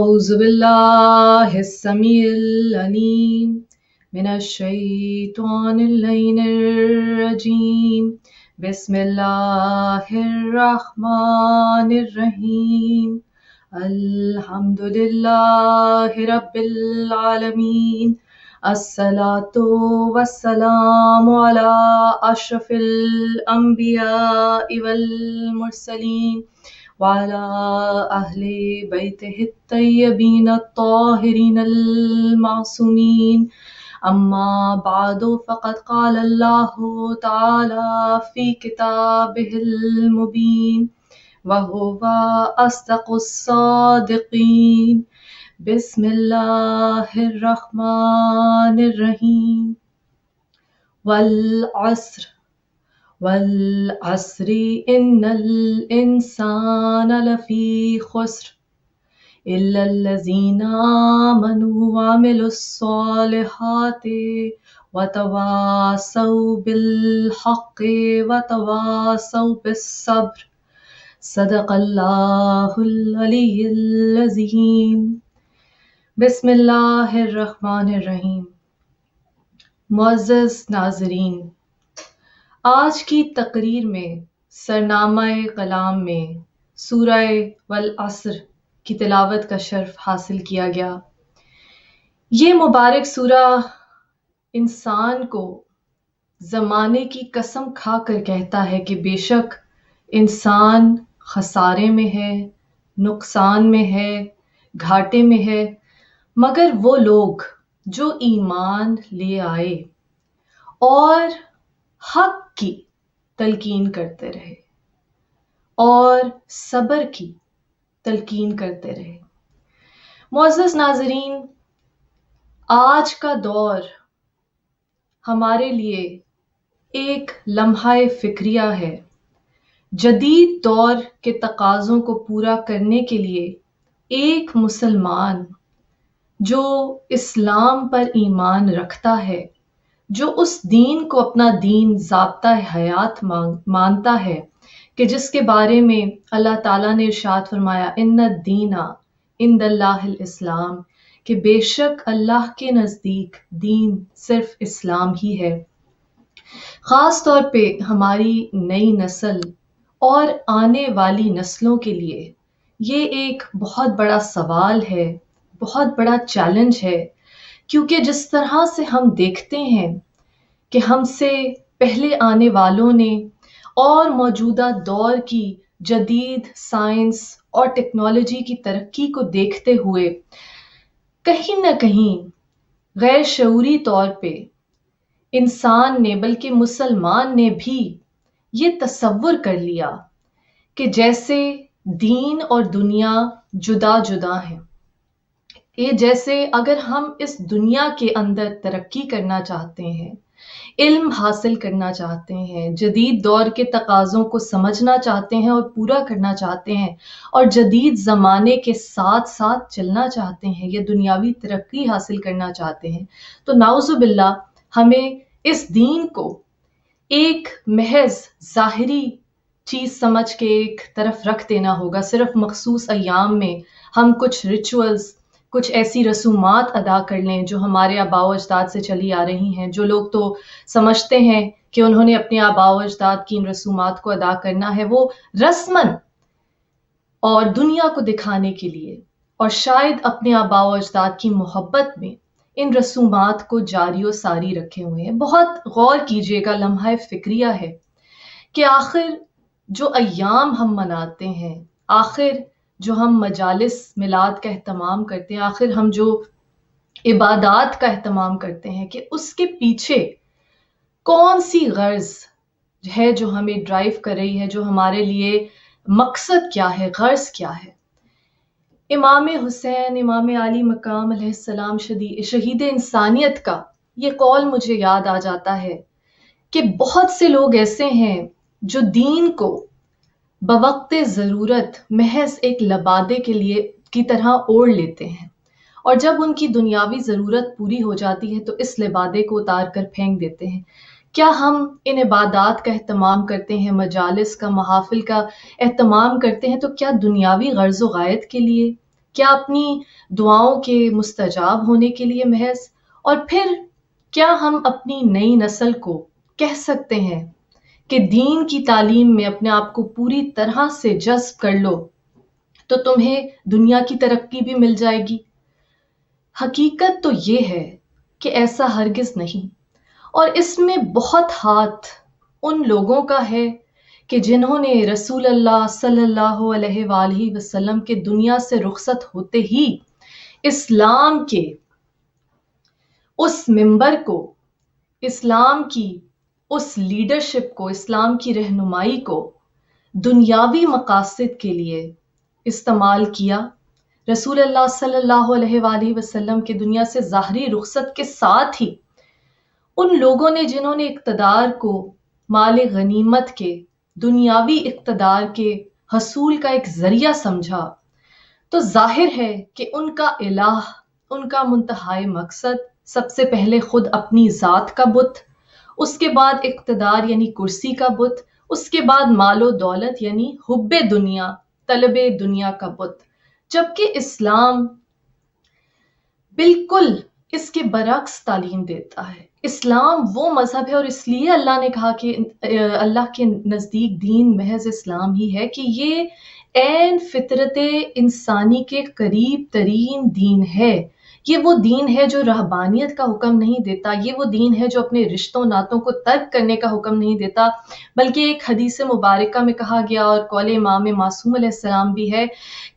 أعوذ بالله السميع العليم من الشيطان اللعين الرجيم بسم الله الرحمن الرحيم الحمد لله رب العالمين الصلاة والسلام على أشرف الأنبياء والمرسلين وعلى أهل بيته الطيبين الطاهرين المعصومين أما بعد فقد قال الله تعالى في كتابه المبين وهو أصدق الصادقين بسم الله الرحمن الرحيم والعصر إن الإنسان لفي خسر إلا الذين آمنوا وعملوا الصالحات وتواصوا بالحق وتواصوا بالصبر صدق اللہ العلی العظیم بسم اللہ الرحمن الرحیم۔ معزز ناظرین، آج کی تقریر میں سرنامہ کلام میں سورہ والعصر کی تلاوت کا شرف حاصل کیا گیا۔ یہ مبارک سورہ انسان کو زمانے کی قسم کھا کر کہتا ہے کہ بے شک انسان خسارے میں ہے، نقصان میں ہے، گھاٹے میں ہے، مگر وہ لوگ جو ایمان لے آئے اور حق کی تلقین کرتے رہے اور صبر کی تلقین کرتے رہے۔ معزز ناظرین، آج کا دور ہمارے لیے ایک لمحہ فکریہ ہے۔ جدید دور کے تقاضوں کو پورا کرنے کے لیے ایک مسلمان جو اسلام پر ایمان رکھتا ہے، جو اس دین کو اپنا دین ضابطہ حیات مانتا ہے کہ جس کے بارے میں اللہ تعالیٰ نے ارشاد فرمایا ان الدین عند اللہ الاسلام، کہ بے شک اللہ کے نزدیک دین صرف اسلام ہی ہے۔ خاص طور پہ ہماری نئی نسل اور آنے والی نسلوں کے لیے یہ ایک بہت بڑا سوال ہے، بہت بڑا چیلنج ہے، کیونکہ جس طرح سے ہم دیکھتے ہیں کہ ہم سے پہلے آنے والوں نے اور موجودہ دور کی جدید سائنس اور ٹیکنالوجی کی ترقی کو دیکھتے ہوئے کہیں نہ کہیں غیر شعوری طور پہ انسان نے بلکہ مسلمان نے بھی یہ تصور کر لیا کہ جیسے دین اور دنیا جدا جدا ہیں، یہ جیسے اگر ہم اس دنیا کے اندر ترقی کرنا چاہتے ہیں، علم حاصل کرنا چاہتے ہیں، جدید دور کے تقاضوں کو سمجھنا چاہتے ہیں اور پورا کرنا چاہتے ہیں اور جدید زمانے کے ساتھ ساتھ چلنا چاہتے ہیں، یہ دنیاوی ترقی حاصل کرنا چاہتے ہیں، تو نعوذ باللہ ہمیں اس دین کو ایک محض ظاہری چیز سمجھ کے ایک طرف رکھ دینا ہوگا۔ صرف مخصوص ایام میں ہم کچھ ریچولز، کچھ ایسی رسومات ادا کر لیں جو ہمارے آباء و اجداد سے چلی آ رہی ہیں۔ جو لوگ تو سمجھتے ہیں کہ انہوں نے اپنے آباء و اجداد کی ان رسومات کو ادا کرنا ہے، وہ رسماً اور دنیا کو دکھانے کے لیے اور شاید اپنے آباء و اجداد کی محبت میں ان رسومات کو جاری و ساری رکھے ہوئے ہیں۔ بہت غور کیجیے گا، لمحہ فکریہ ہے کہ آخر جو ایام ہم مناتے ہیں، آخر جو ہم مجالس میلاد کا اہتمام کرتے ہیں، آخر ہم جو عبادات کا اہتمام کرتے ہیں، کہ اس کے پیچھے کون سی غرض ہے جو ہمیں ڈرائیو کر رہی ہے، جو ہمارے لیے مقصد کیا ہے، غرض کیا ہے۔ امام حسین، امام علی مقام علیہ السلام شہید انسانیت کا یہ قول مجھے یاد آ جاتا ہے کہ بہت سے لوگ ایسے ہیں جو دین کو بوقت ضرورت محض ایک لبادے کے لیے کی طرح اوڑھ لیتے ہیں، اور جب ان کی دنیاوی ضرورت پوری ہو جاتی ہے تو اس لبادے کو اتار کر پھینک دیتے ہیں۔ کیا ہم ان عبادات کا اہتمام کرتے ہیں، مجالس کا، محافل کا اہتمام کرتے ہیں، تو کیا دنیاوی غرض و غایت کے لیے؟ کیا اپنی دعاؤں کے مستجاب ہونے کے لیے محض؟ اور پھر کیا ہم اپنی نئی نسل کو کہہ سکتے ہیں کہ دین کی تعلیم میں اپنے آپ کو پوری طرح سے جذب کر لو تو تمہیں دنیا کی ترقی بھی مل جائے گی؟ حقیقت تو یہ ہے کہ ایسا ہرگز نہیں، اور اس میں بہت ہاتھ ان لوگوں کا ہے کہ جنہوں نے رسول اللہ صلی اللہ علیہ وآلہ وسلم کے دنیا سے رخصت ہوتے ہی اسلام کے اس ممبر کو، اسلام کی اس لیڈرشپ کو، اسلام کی رہنمائی کو دنیاوی مقاصد کے لیے استعمال کیا۔ رسول اللہ صلی اللہ علیہ وآلہ وسلم کے دنیا سے ظاہری رخصت کے ساتھ ہی ان لوگوں نے جنہوں نے اقتدار کو مال غنیمت کے، دنیاوی اقتدار کے حصول کا ایک ذریعہ سمجھا، تو ظاہر ہے کہ ان کا الہ، ان کا منتہائی مقصد سب سے پہلے خود اپنی ذات کا بت، اس کے بعد اقتدار یعنی کرسی کا بت، اس کے بعد مال و دولت یعنی حب دنیا، طلب دنیا کا بت۔ جبکہ اسلام بالکل اس کے برعکس تعلیم دیتا ہے۔ اسلام وہ مذہب ہے، اور اس لیے اللہ نے کہا کہ اللہ کے نزدیک دین محض اسلام ہی ہے، کہ یہ عین فطرت انسانی کے قریب ترین دین ہے۔ یہ وہ دین ہے جو رہبانیت کا حکم نہیں دیتا، یہ وہ دین ہے جو اپنے رشتوں ناتوں کو ترک کرنے کا حکم نہیں دیتا، بلکہ ایک حدیث مبارکہ میں کہا گیا، اور قول امام معصوم علیہ السلام بھی ہے،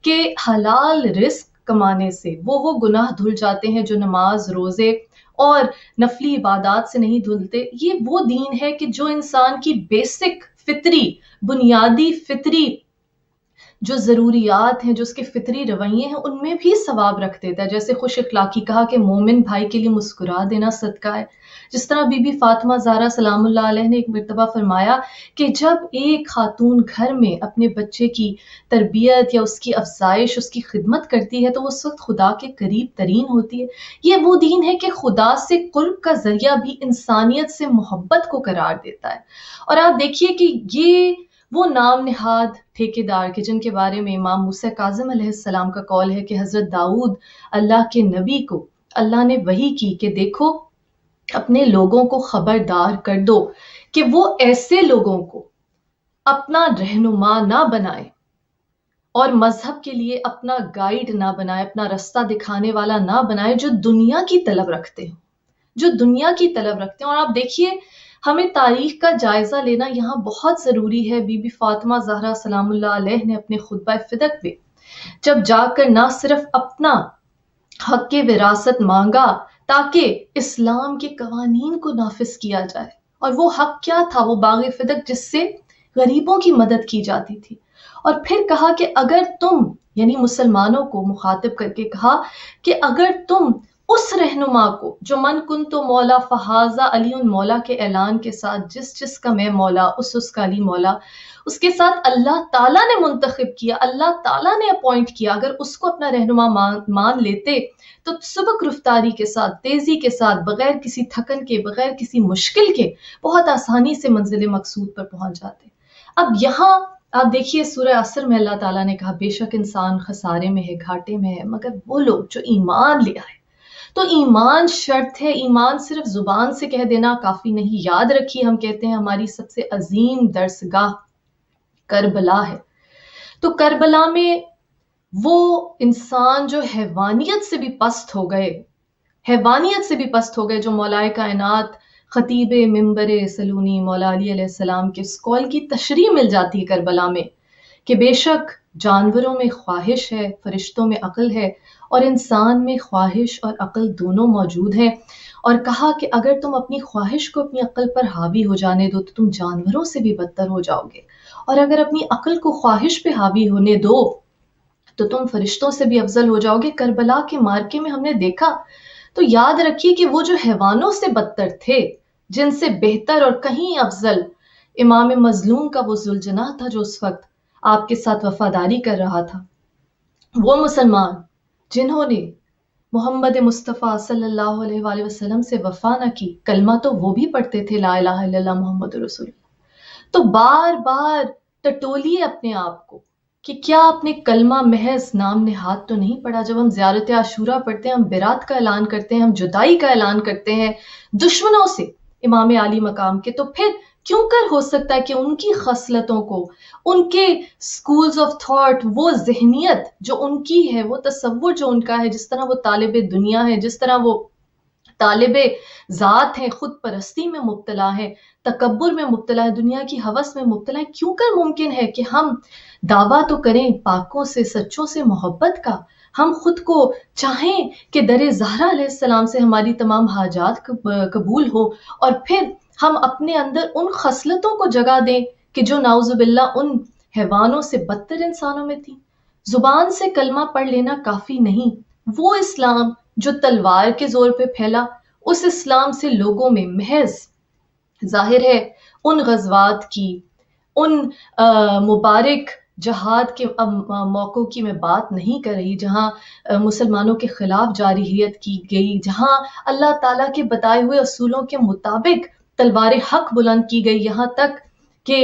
کہ حلال رزق کمانے سے وہ گناہ دھل جاتے ہیں جو نماز، روزے اور نفلی عبادات سے نہیں دھلتے۔ یہ وہ دین ہے کہ جو انسان کی بیسک فطری، بنیادی فطری جو ضروریات ہیں، جو اس کے فطری رویے ہیں، ان میں بھی ثواب رکھ دیتا ہے۔ جیسے خوش اخلاقی کہا کہ مومن بھائی کے لیے مسکرا دینا صدقہ ہے۔ جس طرح بی بی فاطمہ زہرا سلام اللہ علیہ نے ایک مرتبہ فرمایا کہ جب ایک خاتون گھر میں اپنے بچے کی تربیت یا اس کی افزائش، اس کی خدمت کرتی ہے، تو وہ اس وقت خدا کے قریب ترین ہوتی ہے۔ یہ وہ دین ہے کہ خدا سے قرب کا ذریعہ بھی انسانیت سے محبت کو قرار دیتا ہے۔ اور آپ دیکھیے کہ یہ وہ نام نہاد ٹھیکیدار کہ جن کے بارے میں امام موسیٰ کاظم علیہ السلام کا قول ہے کہ حضرت داؤد اللہ کے نبی کو اللہ نے وحی کی کہ دیکھو اپنے لوگوں کو خبردار کر دو کہ وہ ایسے لوگوں کو اپنا رہنما نہ بنائے اور مذہب کے لیے اپنا گائیڈ نہ بنائے، اپنا رستہ دکھانے والا نہ بنائے، جو دنیا کی طلب رکھتے ہیں، جو دنیا کی طلب رکھتے ہیں۔ اور آپ دیکھیے ہمیں تاریخ کا جائزہ لینا یہاں بہت ضروری ہے۔ بی بی فاطمہ زہرا سلام اللہ علیہ نے اپنے خطبہ فدق میں جب جا کر نہ صرف اپنا حق کے وراثت مانگا تاکہ اسلام کے قوانین کو نافذ کیا جائے، اور وہ حق کیا تھا؟ وہ باغ فدق جس سے غریبوں کی مدد کی جاتی تھی۔ اور پھر کہا کہ اگر تم، یعنی مسلمانوں کو مخاطب کر کے کہا کہ اگر تم اس رہنما کو جو من کن تو مولا فہذا علی مولا کے اعلان کے ساتھ، جس کا میں مولا اس کا علی مولا، اس کے ساتھ اللہ تعالیٰ نے منتخب کیا، اللہ تعالیٰ نے اپوائنٹ کیا، اگر اس کو اپنا رہنما مان لیتے تو سبق رفتاری کے ساتھ، تیزی کے ساتھ، بغیر کسی تھکن کے، بغیر کسی مشکل کے بہت آسانی سے منزل مقصود پر پہنچ جاتے۔ اب یہاں آپ دیکھیے سورہ عصر میں اللہ تعالیٰ نے کہا بے شک انسان خسارے میں ہے، گھاٹے میں ہے، مگر وہ لوگ جو ایمان لے آئے۔ تو ایمان شرط ہے، ایمان صرف زبان سے کہہ دینا کافی نہیں۔ یاد رکھیے ہم کہتے ہیں ہماری سب سے عظیم درسگاہ کربلا ہے، تو کربلا میں وہ انسان جو حیوانیت سے بھی پست ہو گئے، حیوانیت سے بھی پست ہو گئے، جو مولائے کائنات خطیب منبر سلونی مولا علی علیہ السلام کے اس قول کی تشریح مل جاتی ہے کربلا میں کہ بے شک جانوروں میں خواہش ہے، فرشتوں میں عقل ہے، اور انسان میں خواہش اور عقل دونوں موجود ہیں۔ اور کہا کہ اگر تم اپنی خواہش کو اپنی عقل پر حاوی ہو جانے دو تو تم جانوروں سے بھی بدتر ہو جاؤ گے، اور اگر اپنی عقل کو خواہش پہ حاوی ہونے دو تو تم فرشتوں سے بھی افضل ہو جاؤ گے۔ کربلا کے مارکے میں ہم نے دیکھا، تو یاد رکھیے کہ وہ جو حیوانوں سے بدتر تھے، جن سے بہتر اور کہیں افضل امام مظلوم کا وہ ذوالجناح تھا جو اس وقت آپ کے ساتھ وفاداری کر رہا تھا، وہ مسلمان جنہوں نے محمد مصطفیٰ صلی اللہ علیہ وآلہ وسلم سے وفا نہ کی، کلمہ تو وہ بھی پڑھتے تھے لا الہ الا اللہ محمد رسول اللہ۔ تو بار بار ٹٹولیے اپنے آپ کو کہ کیا آپ نے کلمہ محض نام نہاد تو نہیں پڑھا؟ جب ہم زیارت عاشورہ پڑھتے ہیں، ہم برات کا اعلان کرتے ہیں، ہم جدائی کا اعلان کرتے ہیں دشمنوں سے امام عالی مقام کے، تو پھر کیوں کر ہو سکتا ہے کہ ان کی خصلتوں کو، ان کے سکولز آف تھاٹ، وہ ذہنیت جو ان کی ہے، وہ تصور جو ان کا ہے، جس طرح وہ طالب دنیا ہے، جس طرح وہ طالب ذات ہیں، خود پرستی میں مبتلا ہے، تکبر میں مبتلا ہے، دنیا کی ہوس میں مبتلا ہے، کیوں کر ممکن ہے کہ ہم دعویٰ تو کریں پاکوں سے، سچوں سے محبت کا، ہم خود کو چاہیں کہ در زہرا علیہ السلام سے ہماری تمام حاجات قبول ہو، اور پھر ہم اپنے اندر ان خصلتوں کو جگہ دیں کہ جو نعوذ باللہ ان حیوانوں سے بدتر انسانوں میں تھی۔ زبان سے کلمہ پڑھ لینا کافی نہیں، وہ اسلام جو تلوار کے زور پہ پھیلا، اس اسلام سے لوگوں میں محض ظاہر ہے ان غزوات کی، ان مبارک جہاد کے موقعوں کی میں بات نہیں کر رہی جہاں مسلمانوں کے خلاف جارحیت کی گئی، جہاں اللہ تعالیٰ کے بتائے ہوئے اصولوں کے مطابق تلوار حق بلند کی گئی، یہاں تک کہ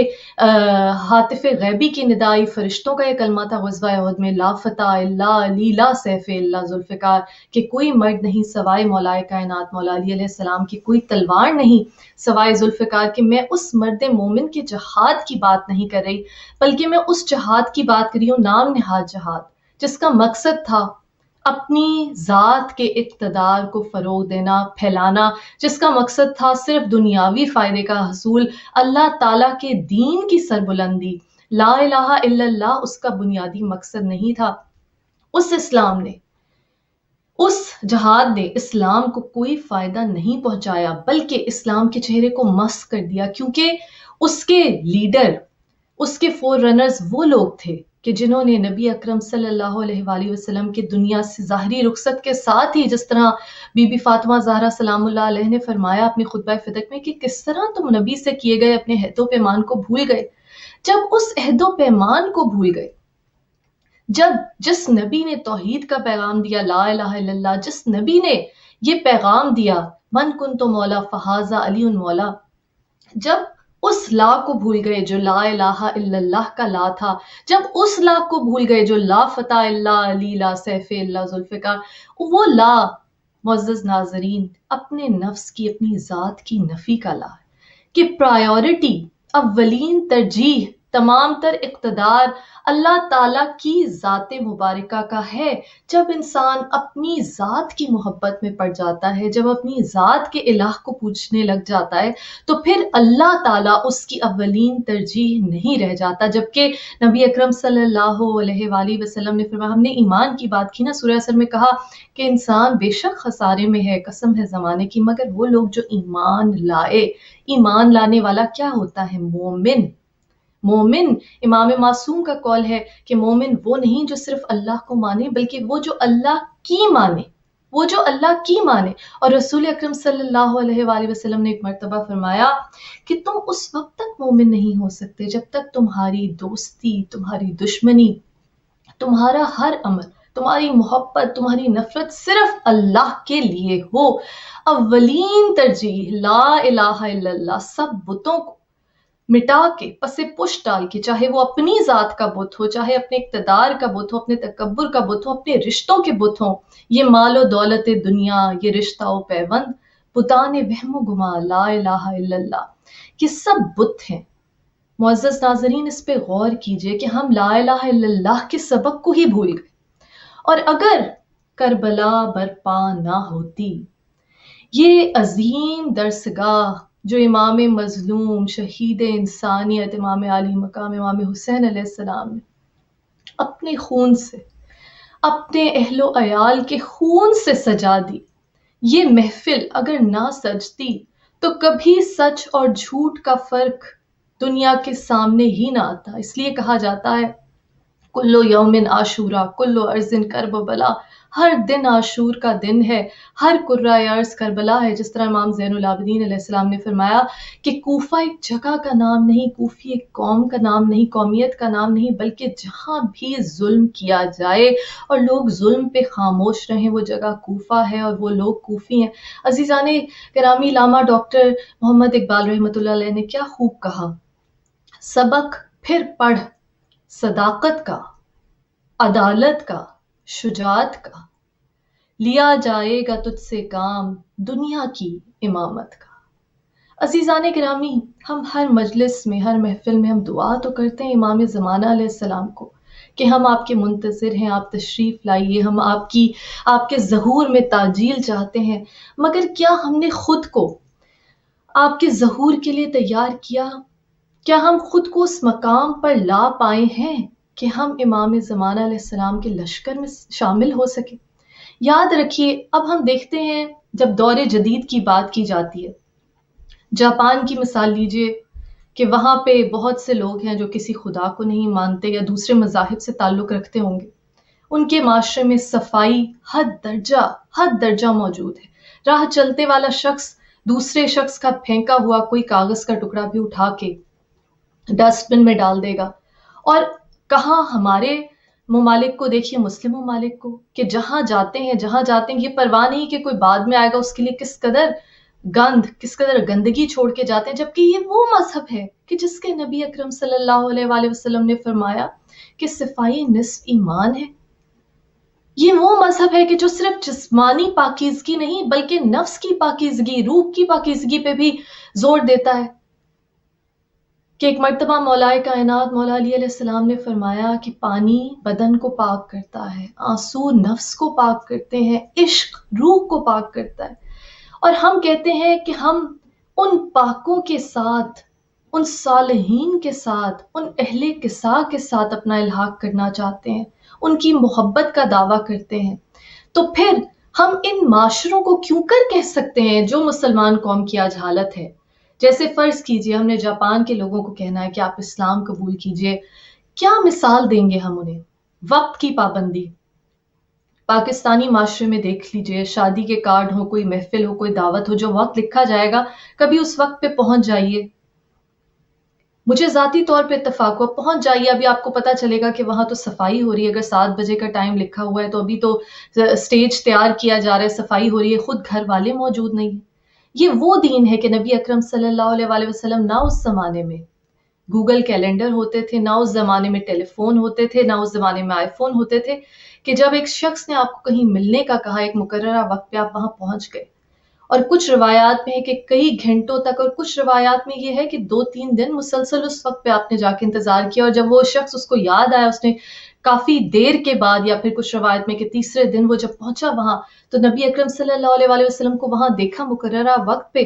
ہاتف غیبی کی ندائی فرشتوں کا یہ کلمہ تھا غزوہ احد میں، لا فتح الا علی لا سیف الا ذوالفقار، کہ کوئی مرد نہیں سوائے مولائے کائنات مولا علی علیہ السلام کی، کوئی تلوار نہیں سوائے ذوالفقار کے۔ میں اس مرد مومن کے جہاد کی بات نہیں کر رہی، بلکہ میں اس جہاد کی بات کر رہی ہوں، نام نہاد جہاد، جس کا مقصد تھا اپنی ذات کے اقتدار کو فروغ دینا، پھیلانا، جس کا مقصد تھا صرف دنیاوی فائدے کا حصول، اللہ تعالیٰ کے دین کی سربلندی، لا الہ الا اللہ اس کا بنیادی مقصد نہیں تھا۔ اس اسلام نے، اس جہاد نے اسلام کو کوئی فائدہ نہیں پہنچایا، بلکہ اسلام کے چہرے کو مسخ کر دیا، کیونکہ اس کے لیڈر، اس کے فور رنرز وہ لوگ تھے کہ جنہوں نے نبی اکرم صلی اللہ علیہ وآلہ وسلم کے دنیا سے ظاہری رخصت کے ساتھ ہی، جس طرح بی بی فاطمہ زہرا سلام اللہ علیہ نے فرمایا اپنی خطبہ فدق میں کہ کس طرح تم نبی سے کیے گئے اپنے عہد و پیمان کو بھول گئے۔ جب اس عہد و پیمان کو بھول گئے، جب جس نبی نے توحید کا پیغام دیا، لا الہ الا اللہ، جس نبی نے یہ پیغام دیا من کنت مولا فہذا علی مولا، جب اس لا کو بھول گئے جو لا الہ الا اللہ کا لا تھا، جب اس لا کو بھول گئے جو لا فتح الا علی لا سیف الا ذوالفقار، وہ لا معزز ناظرین اپنے نفس کی، اپنی ذات کی نفی کا لا ہے کہ پرائیورٹی، اولین ترجیح، تمام تر اقتدار اللہ تعالیٰ کی ذات مبارکہ کا ہے۔ جب انسان اپنی ذات کی محبت میں پڑ جاتا ہے، جب اپنی ذات کے الہ کو پوچھنے لگ جاتا ہے، تو پھر اللہ تعالیٰ اس کی اولین ترجیح نہیں رہ جاتا۔ جبکہ نبی اکرم صلی اللہ علیہ وآلہ وسلم نے فرمایا، ہم نے ایمان کی بات کی نا سورہ اثر میں، کہا کہ انسان بے شک خسارے میں ہے، قسم ہے زمانے کی، مگر وہ لوگ جو ایمان لائے۔ ایمان لانے والا کیا ہوتا ہے؟ مومن۔ مومن، امام معصوم کا قول ہے کہ مومن وہ نہیں جو صرف اللہ کو مانے، بلکہ وہ جو اللہ کی مانے، وہ جو اللہ کی مانے۔ اور رسول اکرم صلی اللہ علیہ وآلہ وسلم نے ایک مرتبہ فرمایا کہ تم اس وقت تک مومن نہیں ہو سکتے جب تک تمہاری دوستی، تمہاری دشمنی، تمہارا ہر عمل، تمہاری محبت، تمہاری نفرت صرف اللہ کے لیے ہو۔ اولین ترجیح لا الہ الا اللہ، سب بتوں کو مٹا کے، پسے پش ڈال کے، چاہے وہ اپنی ذات کا بت ہو، چاہے اپنے اقتدار کا بت ہو، اپنے تکبر کا بت ہو، اپنے رشتوں کے بت ہوں، یہ مال و دولت دنیا، یہ رشتہ و پیوند، بتان وہم و گما، لا الہ الا اللہ، یہ سب بت ہیں۔ معزز ناظرین، اس پہ غور کیجئے کہ ہم لا الہ الا اللہ کے سبق کو ہی بھول گئے، اور اگر کربلا برپا نہ ہوتی، یہ عظیم درسگاہ جو امام مظلوم، شہید انسانیت، امام علی مقام، امام حسین علیہ السلام نے اپنے خون سے، اپنے اہل و عیال کے خون سے سجا دی، یہ محفل اگر نہ سجتی تو کبھی سچ اور جھوٹ کا فرق دنیا کے سامنے ہی نہ آتا۔ اس لیے کہا جاتا ہے کلو یومن عاشورہ کلو ارضن کرب و بلا، ہر دن عاشور کا دن ہے، ہر قرہ ارض کربلا ہے۔ جس طرح امام زین العابدین علیہ السلام نے فرمایا کہ کوفہ ایک جگہ کا نام نہیں، کوفی ایک قوم کا نام نہیں، قومیت کا نام نہیں، بلکہ جہاں بھی ظلم کیا جائے اور لوگ ظلم پہ خاموش رہیں، وہ جگہ کوفہ ہے اور وہ لوگ کوفی ہیں۔ عزیزان گرامی، علامہ ڈاکٹر محمد اقبال رحمۃ اللہ علیہ نے کیا خوب کہا، سبق پھر پڑھ صداقت کا، عدالت کا، شجاعت کا، لیا جائے گا تجھ سے کام دنیا کی امامت کا۔ عزیزان گرامی، ہم ہر مجلس میں، ہر محفل میں ہم دعا تو کرتے ہیں امام زمانہ علیہ السلام کو کہ ہم آپ کے منتظر ہیں، آپ تشریف لائیے، ہم آپ کے ظہور میں تعجیل چاہتے ہیں، مگر کیا ہم نے خود کو آپ کے ظہور کے لیے تیار کیا؟ کیا ہم خود کو اس مقام پر لا پائے ہیں کہ ہم امام زمانہ علیہ السلام کے لشکر میں شامل ہو سکے؟ یاد رکھیے، اب ہم دیکھتے ہیں جب دور جدید کی بات کی جاتی ہے، جاپان کی مثال لیجئے کہ وہاں پہ بہت سے لوگ ہیں جو کسی خدا کو نہیں مانتے یا دوسرے مذاہب سے تعلق رکھتے ہوں گے۔ ان کے معاشرے میں صفائی حد درجہ موجود ہے۔ راہ چلتے والا شخص دوسرے شخص کا پھینکا ہوا کوئی کاغذ کا ٹکڑا بھی اٹھا کے ڈسٹ بن میں ڈال دے گا۔ اور کہاں ہمارے ممالک کو دیکھیے، مسلم ممالک کو، کہ جہاں جاتے ہیں یہ پرواہ نہیں کہ کوئی بعد میں آئے گا، اس کے لیے کس قدر گندگی چھوڑ کے جاتے ہیں، جبکہ یہ وہ مذہب ہے کہ جس کے نبی اکرم صلی اللہ علیہ وآلہ وسلم نے فرمایا کہ صفائی نصف ایمان ہے۔ یہ وہ مذہب ہے کہ جو صرف جسمانی پاکیزگی نہیں بلکہ نفس کی پاکیزگی، روح کی پاکیزگی پہ بھی زور دیتا ہے، کہ ایک مرتبہ مولائے کائنات مولا علی علیہ السلام نے فرمایا کہ پانی بدن کو پاک کرتا ہے، آنسو نفس کو پاک کرتے ہیں، عشق روح کو پاک کرتا ہے۔ اور ہم کہتے ہیں کہ ہم ان پاکوں کے ساتھ، ان صالحین کے ساتھ، ان اہل کسا کے ساتھ اپنا الحاق کرنا چاہتے ہیں، ان کی محبت کا دعویٰ کرتے ہیں، تو پھر ہم ان معاشروں کو کیوں کر کہہ سکتے ہیں جو مسلمان قوم کی آج حالت ہے؟ جیسے فرض کیجئے ہم نے جاپان کے لوگوں کو کہنا ہے کہ آپ اسلام قبول کیجئے، کیا مثال دیں گے ہم انہیں؟ وقت کی پابندی، پاکستانی معاشرے میں دیکھ لیجئے، شادی کے کارڈ ہو، کوئی محفل ہو، کوئی دعوت ہو، جو وقت لکھا جائے گا کبھی اس وقت پہ پہنچ جائیے۔ مجھے ذاتی طور پہ اتفاق ہوا، پہنچ جائیے، ابھی آپ کو پتا چلے گا کہ وہاں تو صفائی ہو رہی ہے، اگر 7 بجے کا ٹائم لکھا ہوا ہے تو ابھی تو سٹیج تیار کیا جا رہا ہے، صفائی ہو رہی ہے، خود گھر والے موجود نہیں ہیں۔ یہ وہ دین ہے کہ نبی اکرم صلی اللہ علیہ وآلہ وسلم نہ اس زمانے میں گوگل کیلنڈر ہوتے تھے، نہ اس زمانے میں ٹیلی فون ہوتے تھے، نہ اس زمانے میں آئی فون ہوتے تھے، کہ جب ایک شخص نے آپ کو کہیں ملنے کا کہا ایک مقررہ وقت پہ آپ وہاں پہنچ گئے۔ اور کچھ روایات میں ہے کہ کئی گھنٹوں تک، اور کچھ روایات میں یہ ہے کہ 2-3 دن مسلسل اس وقت پہ آپ نے جا کے انتظار کیا، اور جب وہ شخص اس کو یاد آیا، اس نے کافی دیر کے بعد، یا پھر کچھ روایت میں کہ تیسرے دن وہ جب پہنچا وہاں، تو نبی اکرم صلی اللہ علیہ وآلہ وسلم کو وہاں دیکھا مقررہ وقت پہ،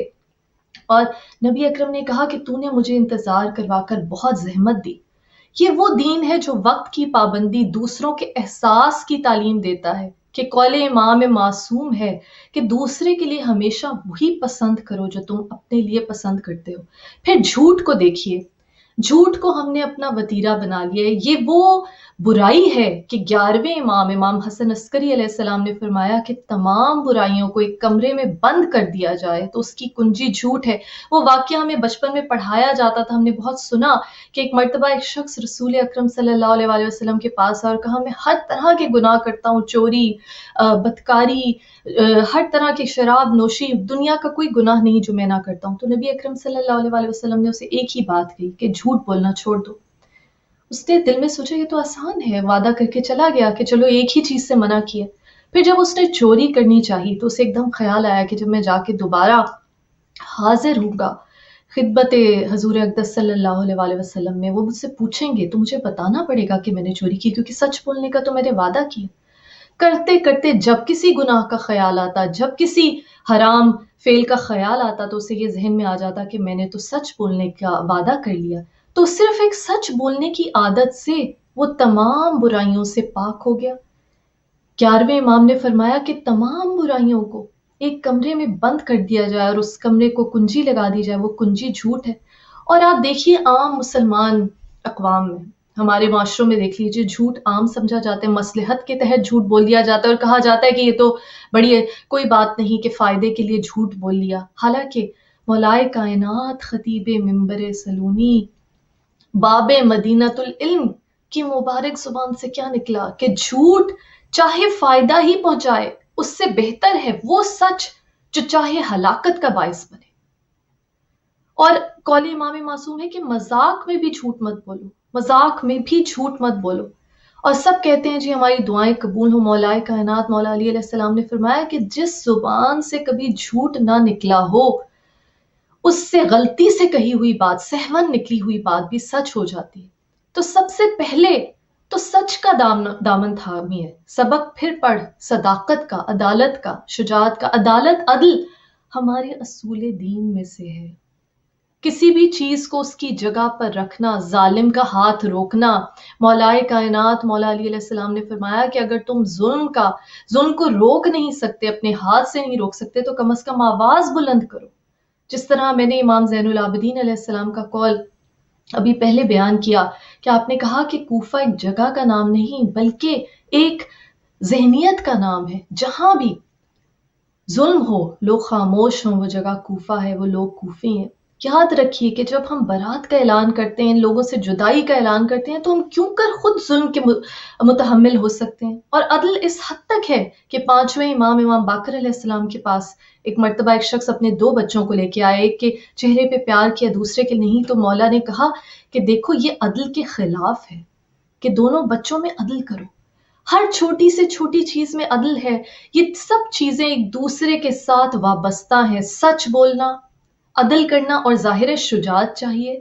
اور نبی اکرم نے کہا کہ تو نے مجھے انتظار کروا کر بہت زحمت دی۔ یہ وہ دین ہے جو وقت کی پابندی، دوسروں کے احساس کی تعلیم دیتا ہے، کہ قول امام معصوم ہے کہ دوسرے کے لیے ہمیشہ وہی پسند کرو جو تم اپنے لیے پسند کرتے ہو۔ پھر جھوٹ کو دیکھیے، جھوٹ کو ہم نے اپنا وتیرہ بنا لیا ہے۔ یہ وہ برائی ہے کہ 11ویں امام حسن عسکری علیہ السلام نے فرمایا کہ تمام برائیوں کو ایک کمرے میں بند کر دیا جائے تو اس کی کنجی جھوٹ ہے۔ وہ واقعہ ہمیں بچپن میں پڑھایا جاتا تھا، ہم نے بہت سنا کہ ایک مرتبہ ایک شخص رسول اکرم صلی اللہ علیہ وآلہ وسلم کے پاس آیا اور کہا میں ہر طرح کے گناہ کرتا ہوں، چوری، بدکاری، ہر طرح کی شراب نوشی، دنیا کا کوئی گناہ نہیں جو میں نہ کرتا ہوں۔ تو نبی اکرم صلی اللہ علیہ وآلہ وسلم نے اسے ایک ہی بات کہی کہ جھوٹ بولنا چھوڑ دو۔ اس نے دل میں سوچا یہ تو آسان ہے، وعدہ کر کے چلا گیا کہ چلو ایک ہی چیز سے منع کیا۔ پھر جب اس نے چوری کرنی چاہی تو اسے ایک دم خیال آیا کہ جب میں جا کے دوبارہ حاضر ہوں گا خدمت حضور اقدس صلی اللہ علیہ وآلہ وسلم میں، وہ مجھ سے پوچھیں گے تو مجھے بتانا پڑے گا کہ میں نے چوری کی، کیونکہ سچ بولنے کا تو میں نے وعدہ کیا۔ کرتے کرتے جب کسی گناہ کا خیال آتا، جب کسی حرام فعل کا خیال آتا تو اسے یہ ذہن میں آ جاتا کہ میں نے تو سچ بولنے کا وعدہ کر لیا، تو صرف ایک سچ بولنے کی عادت سے وہ تمام برائیوں سے پاک ہو گیا۔ 11ویں امام نے فرمایا کہ تمام برائیوں کو ایک کمرے میں بند کر دیا جائے اور اس کمرے کو کنجی لگا دی جائے، وہ کنجی جھوٹ ہے۔ اور آپ دیکھیے عام مسلمان اقوام میں، ہمارے معاشروں میں دیکھ لیجئے، جھوٹ عام سمجھا جاتا ہے، مصلحت کے تحت جھوٹ بول دیا جاتا ہے اور کہا جاتا ہے کہ یہ تو بڑی کوئی بات نہیں کہ فائدے کے لیے جھوٹ بول لیا۔ حالانکہ مولائے کائنات خطیب منبر سلونی باب مدینۃ العلم کی مبارک زبان سے کیا نکلا کہ جھوٹ چاہے فائدہ ہی پہنچائے اس سے بہتر ہے وہ سچ جو چاہے ہلاکت کا باعث بنے۔ اور قول امام معصوم ہے کہ مذاق میں بھی جھوٹ مت بولو، مذاق میں بھی جھوٹ مت بولو۔ اور سب کہتے ہیں جی ہماری دعائیں قبول ہوں. مولا کائنات مولا علی علیہ السلام نے فرمایا کہ جس زبان سے کبھی جھوٹ نہ نکلا ہو اس سے غلطی سے کہی ہوئی بات، سہون نکلی ہوئی بات بھی سچ ہو جاتی ہے. تو سب سے پہلے تو سچ کا دامن تھامی ہے، سبق پھر پڑھ صداقت کا، عدالت کا، شجاعت کا. عدالت، عدل ہمارے اصول دین میں سے ہے. کسی بھی چیز کو اس کی جگہ پر رکھنا، ظالم کا ہاتھ روکنا. مولا کائنات مولا علی علیہ السلام نے فرمایا کہ اگر تم ظلم کو روک نہیں سکتے، اپنے ہاتھ سے نہیں روک سکتے، تو کم از کم آواز بلند کرو. جس طرح میں نے امام زین العابدین علیہ السلام کا قول ابھی پہلے بیان کیا کہ آپ نے کہا کہ کوفہ ایک جگہ کا نام نہیں بلکہ ایک ذہنیت کا نام ہے. جہاں بھی ظلم ہو لوگ خاموش ہوں، وہ جگہ کوفہ ہے، وہ لوگ کوفی ہیں. یاد رکھیے کہ جب ہم برات کا اعلان کرتے ہیں، لوگوں سے جدائی کا اعلان کرتے ہیں، تو ہم کیوں کر خود ظلم کے متحمل ہو سکتے ہیں. اور عدل اس حد تک ہے کہ پانچویں امام باقر علیہ السلام کے پاس ایک مرتبہ ایک شخص اپنے دو بچوں کو لے کے آئے، ایک کے چہرے پہ پیار کیا، دوسرے کے نہیں. تو مولا نے کہا کہ دیکھو یہ عدل کے خلاف ہے کہ دونوں بچوں میں عدل کرو. ہر چھوٹی سے چھوٹی چیز میں عدل ہے. یہ سب چیزیں ایک دوسرے کے ساتھ وابستہ ہیں. سچ بولنا، عدل کرنا اور ظاہر شجاعت چاہیے.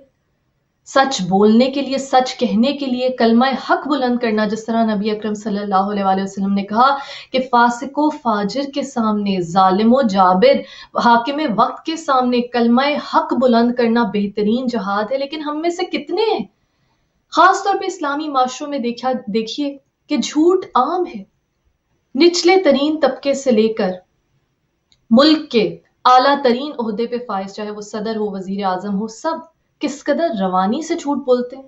سچ بولنے کے لیے، سچ کہنے کے لیے کلمہ حق بلند کرنا، جس طرح نبی اکرم صلی اللہ علیہ وآلہ وسلم نے کہا کہ فاسق و فاجر کے سامنے، ظالم و جابر، حاکم وقت کے سامنے کلمہ حق بلند کرنا بہترین جہاد ہے. لیکن ہم میں سے کتنے ہیں؟ خاص طور پہ اسلامی معاشروں میں دیکھیے کہ جھوٹ عام ہے. نچلے ترین طبقے سے لے کر ملک کے اعلیٰ ترین عہدے پہ فائز، چاہے وہ صدر ہو، وزیر اعظم ہو، سب کس قدر روانی سے جھوٹ بولتے ہیں.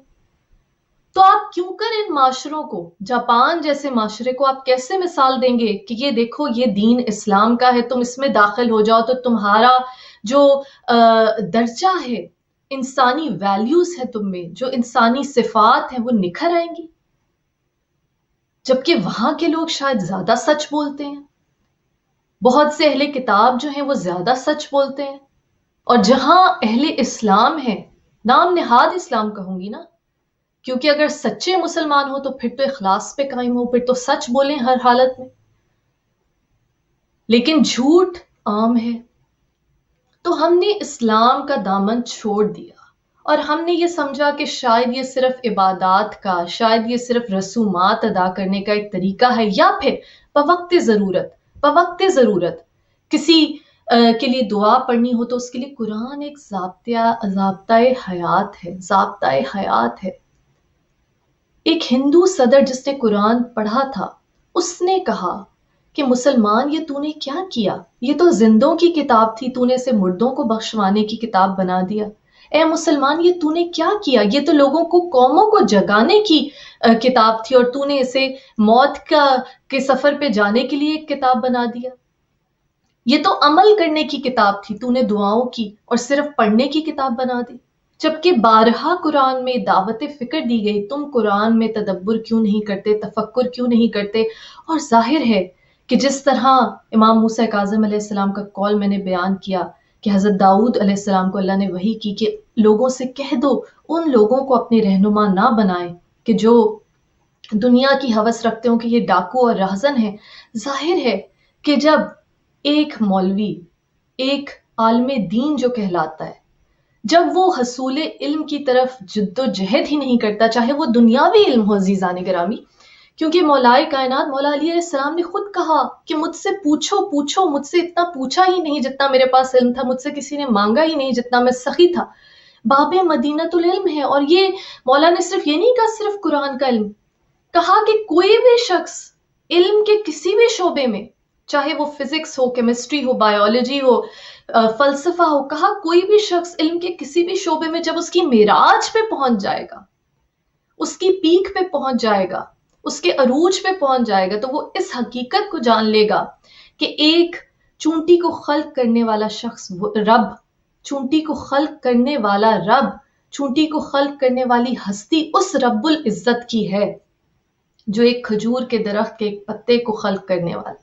تو آپ کیوں کر ان معاشروں کو، جاپان جیسے معاشرے کو آپ کیسے مثال دیں گے کہ یہ دیکھو یہ دین اسلام کا ہے، تم اس میں داخل ہو جاؤ تو تمہارا جو درجہ ہے، انسانی ویلیوز ہے تم میں، جو انسانی صفات ہیں وہ نکھر آئیں گی. جبکہ وہاں کے لوگ شاید زیادہ سچ بولتے ہیں، بہت سے اہل کتاب جو ہیں وہ زیادہ سچ بولتے ہیں. اور جہاں اہل اسلام ہیں، نام نہاد اسلام کہوں گی نا، کیونکہ اگر سچے مسلمان ہو تو پھر تو اخلاص پہ قائم ہو، پھر تو سچ بولیں ہر حالت میں. لیکن جھوٹ عام ہے. تو ہم نے اسلام کا دامن چھوڑ دیا اور ہم نے یہ سمجھا کہ شاید یہ صرف عبادات کا، شاید یہ صرف رسومات ادا کرنے کا ایک طریقہ ہے، یا پھر بوقت ضرورت کسی کے لیے دعا پڑھنی ہو تو اس کے لیے قرآن ایک ضابطۂ حیات ہے. ایک ہندو صدر جس نے قرآن پڑھا تھا، اس نے کہا کہ مسلمان یہ تو نے کیا کیا؟ یہ تو زندوں کی کتاب تھی، تو نے اسے مردوں کو بخشوانے کی کتاب بنا دیا. اے مسلمان یہ تو نے کیا کیا؟ یہ تو لوگوں کو، قوموں کو جگانے کی کتاب تھی، اور تو نے اسے موت کے سفر پہ جانے کے لیے ایک کتاب بنا دیا. یہ تو عمل کرنے کی کتاب تھی، تو نے دعاؤں کی اور صرف پڑھنے کی کتاب بنا دی. جبکہ بارہا قرآن میں دعوت فکر دی گئی، تم قرآن میں تدبر کیوں نہیں کرتے، تفکر کیوں نہیں کرتے؟ اور ظاہر ہے کہ جس طرح امام موسیٰ کاظم علیہ السلام کا قول میں نے بیان کیا کہ حضرت داؤد علیہ السلام کو اللہ نے وحی کی کہ لوگوں سے کہہ دو ان لوگوں کو اپنے رہنما نہ بنائیں کہ جو دنیا کی ہوس رکھتے ہوں، کہ یہ ڈاکو اور رہزن ہیں. ظاہر ہے کہ جب ایک مولوی، ایک عالم دین جو کہلاتا ہے، جب وہ حصول علم کی طرف جد و جہد ہی نہیں کرتا، چاہے وہ دنیاوی علم ہو عزیزان گرامی، کیونکہ مولا کائنات مولا علی علیہ السلام نے خود کہا کہ مجھ سے پوچھو، مجھ سے اتنا پوچھا ہی نہیں جتنا میرے پاس علم تھا، مجھ سے کسی نے مانگا ہی نہیں جتنا میں سخی تھا. باب مدینۃ العلم ہے. اور یہ مولا نے صرف یہ نہیں کہا صرف قرآن کا علم، کہا کہ کوئی بھی شخص علم کے کسی بھی شعبے میں، چاہے وہ فزکس ہو، کیمسٹری ہو، بایولوجی ہو، فلسفہ ہو، کہا کوئی بھی شخص علم کے کسی بھی شعبے میں جب اس کی معراج پہ پہنچ جائے گا، اس کی پیک پہ پہنچ جائے گا، اس کے عروج پہ پہنچ جائے گا، تو وہ اس حقیقت کو جان لے گا کہ ایک چونٹی کو خلق کرنے والا شخص رب، چونٹی کو خلق کرنے والا رب، چونٹی کو خلق کرنے والی ہستی اس رب العزت کی ہے جو ایک کھجور کے درخت کے ایک پتے کو خلق کرنے والا.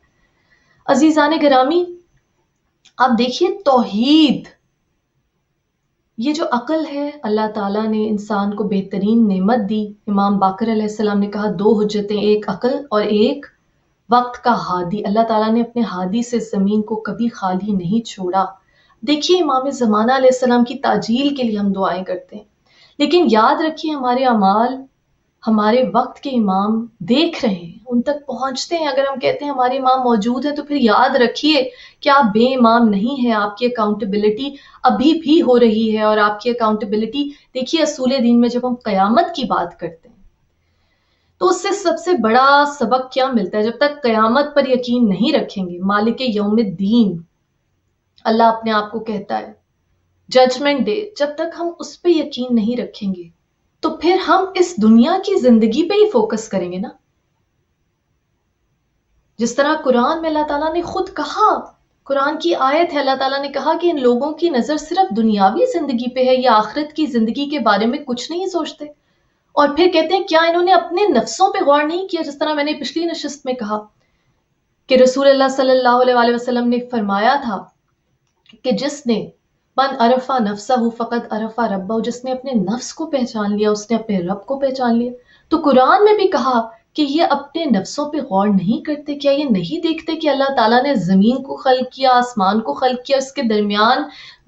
عزیزان گرامی، آپ دیکھیے توحید یہ جو عقل ہے اللہ تعالیٰ نے انسان کو بہترین نعمت دی. امام باقر علیہ السلام نے کہا 2 حجتیں، ایک عقل اور ایک وقت کا ہادی. اللہ تعالیٰ نے اپنے ہادی سے زمین کو کبھی خالی نہیں چھوڑا. دیکھیے امام زمانہ علیہ السلام کی تعجیل کے لیے ہم دعائیں کرتے ہیں، لیکن یاد رکھیے ہمارے اعمال ہمارے وقت کے امام دیکھ رہے ہیں، ان تک پہنچتے ہیں. اگر ہم کہتے ہیں ہمارے امام موجود ہیں تو پھر یاد رکھیے کہ آپ بے امام نہیں ہیں. آپ کی اکاؤنٹیبلٹی ابھی بھی ہو رہی ہے، اور آپ کی اکاؤنٹیبلٹی دیکھیے اصول دین میں جب ہم قیامت کی بات کرتے ہیں تو اس سے سب سے بڑا سبق کیا ملتا ہے؟ جب تک قیامت پر یقین نہیں رکھیں گے، مالک یوم الدین اللہ اپنے آپ کو کہتا ہے، ججمنٹ ڈے، جب تک ہم اس پہ یقین نہیں رکھیں گے تو پھر ہم اس دنیا کی زندگی پہ ہی فوکس کریں گے نا. جس طرح قرآن میں اللہ تعالیٰ نے خود کہا، قرآن کی آیت ہے، اللہ تعالیٰ نے کہا کہ ان لوگوں کی نظر صرف دنیاوی زندگی پہ ہے، یا آخرت کی زندگی کے بارے میں کچھ نہیں سوچتے. اور پھر کہتے ہیں کیا انہوں نے اپنے نفسوں پہ غور نہیں کیا؟ جس طرح میں نے پچھلی نشست میں کہا کہ رسول اللہ صلی اللہ علیہ وسلم نے فرمایا تھا کہ جس نے من عرفہ نفسہ فقط عرفہ ربہ، جس نے اپنے نفس کو پہچان لیا اس نے اپنے رب کو پہچان لیا. تو قرآن میں بھی کہا کہ یہ اپنے نفسوں پہ غور نہیں کرتے. کیا یہ نہیں دیکھتے کہ اللہ تعالیٰ نے زمین کو خلق کیا، آسمان کو خلق کیا، اس کے درمیان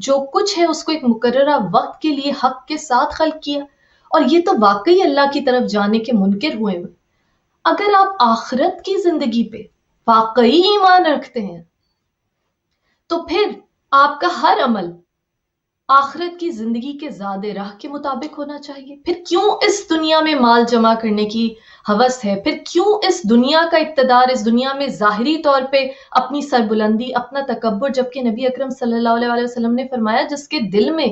جو کچھ ہے اس کو ایک مقررہ وقت کے لیے حق کے ساتھ خلق کیا؟ اور یہ تو واقعی اللہ کی طرف جانے کے منکر ہوئے ہیں. اگر آپ آخرت کی زندگی پہ واقعی ایمان رکھتے ہیں تو پھر آپ کا ہر عمل آخرت کی زندگی کے زاد راہ کے مطابق ہونا چاہیے. پھر کیوں اس دنیا میں مال جمع کرنے کی ہوس ہے؟ پھر کیوں اس دنیا کا اقتدار، اس دنیا میں ظاہری طور پہ اپنی سربلندی، اپنا تکبر، جبکہ نبی اکرم صلی اللہ علیہ وسلم نے فرمایا جس کے دل میں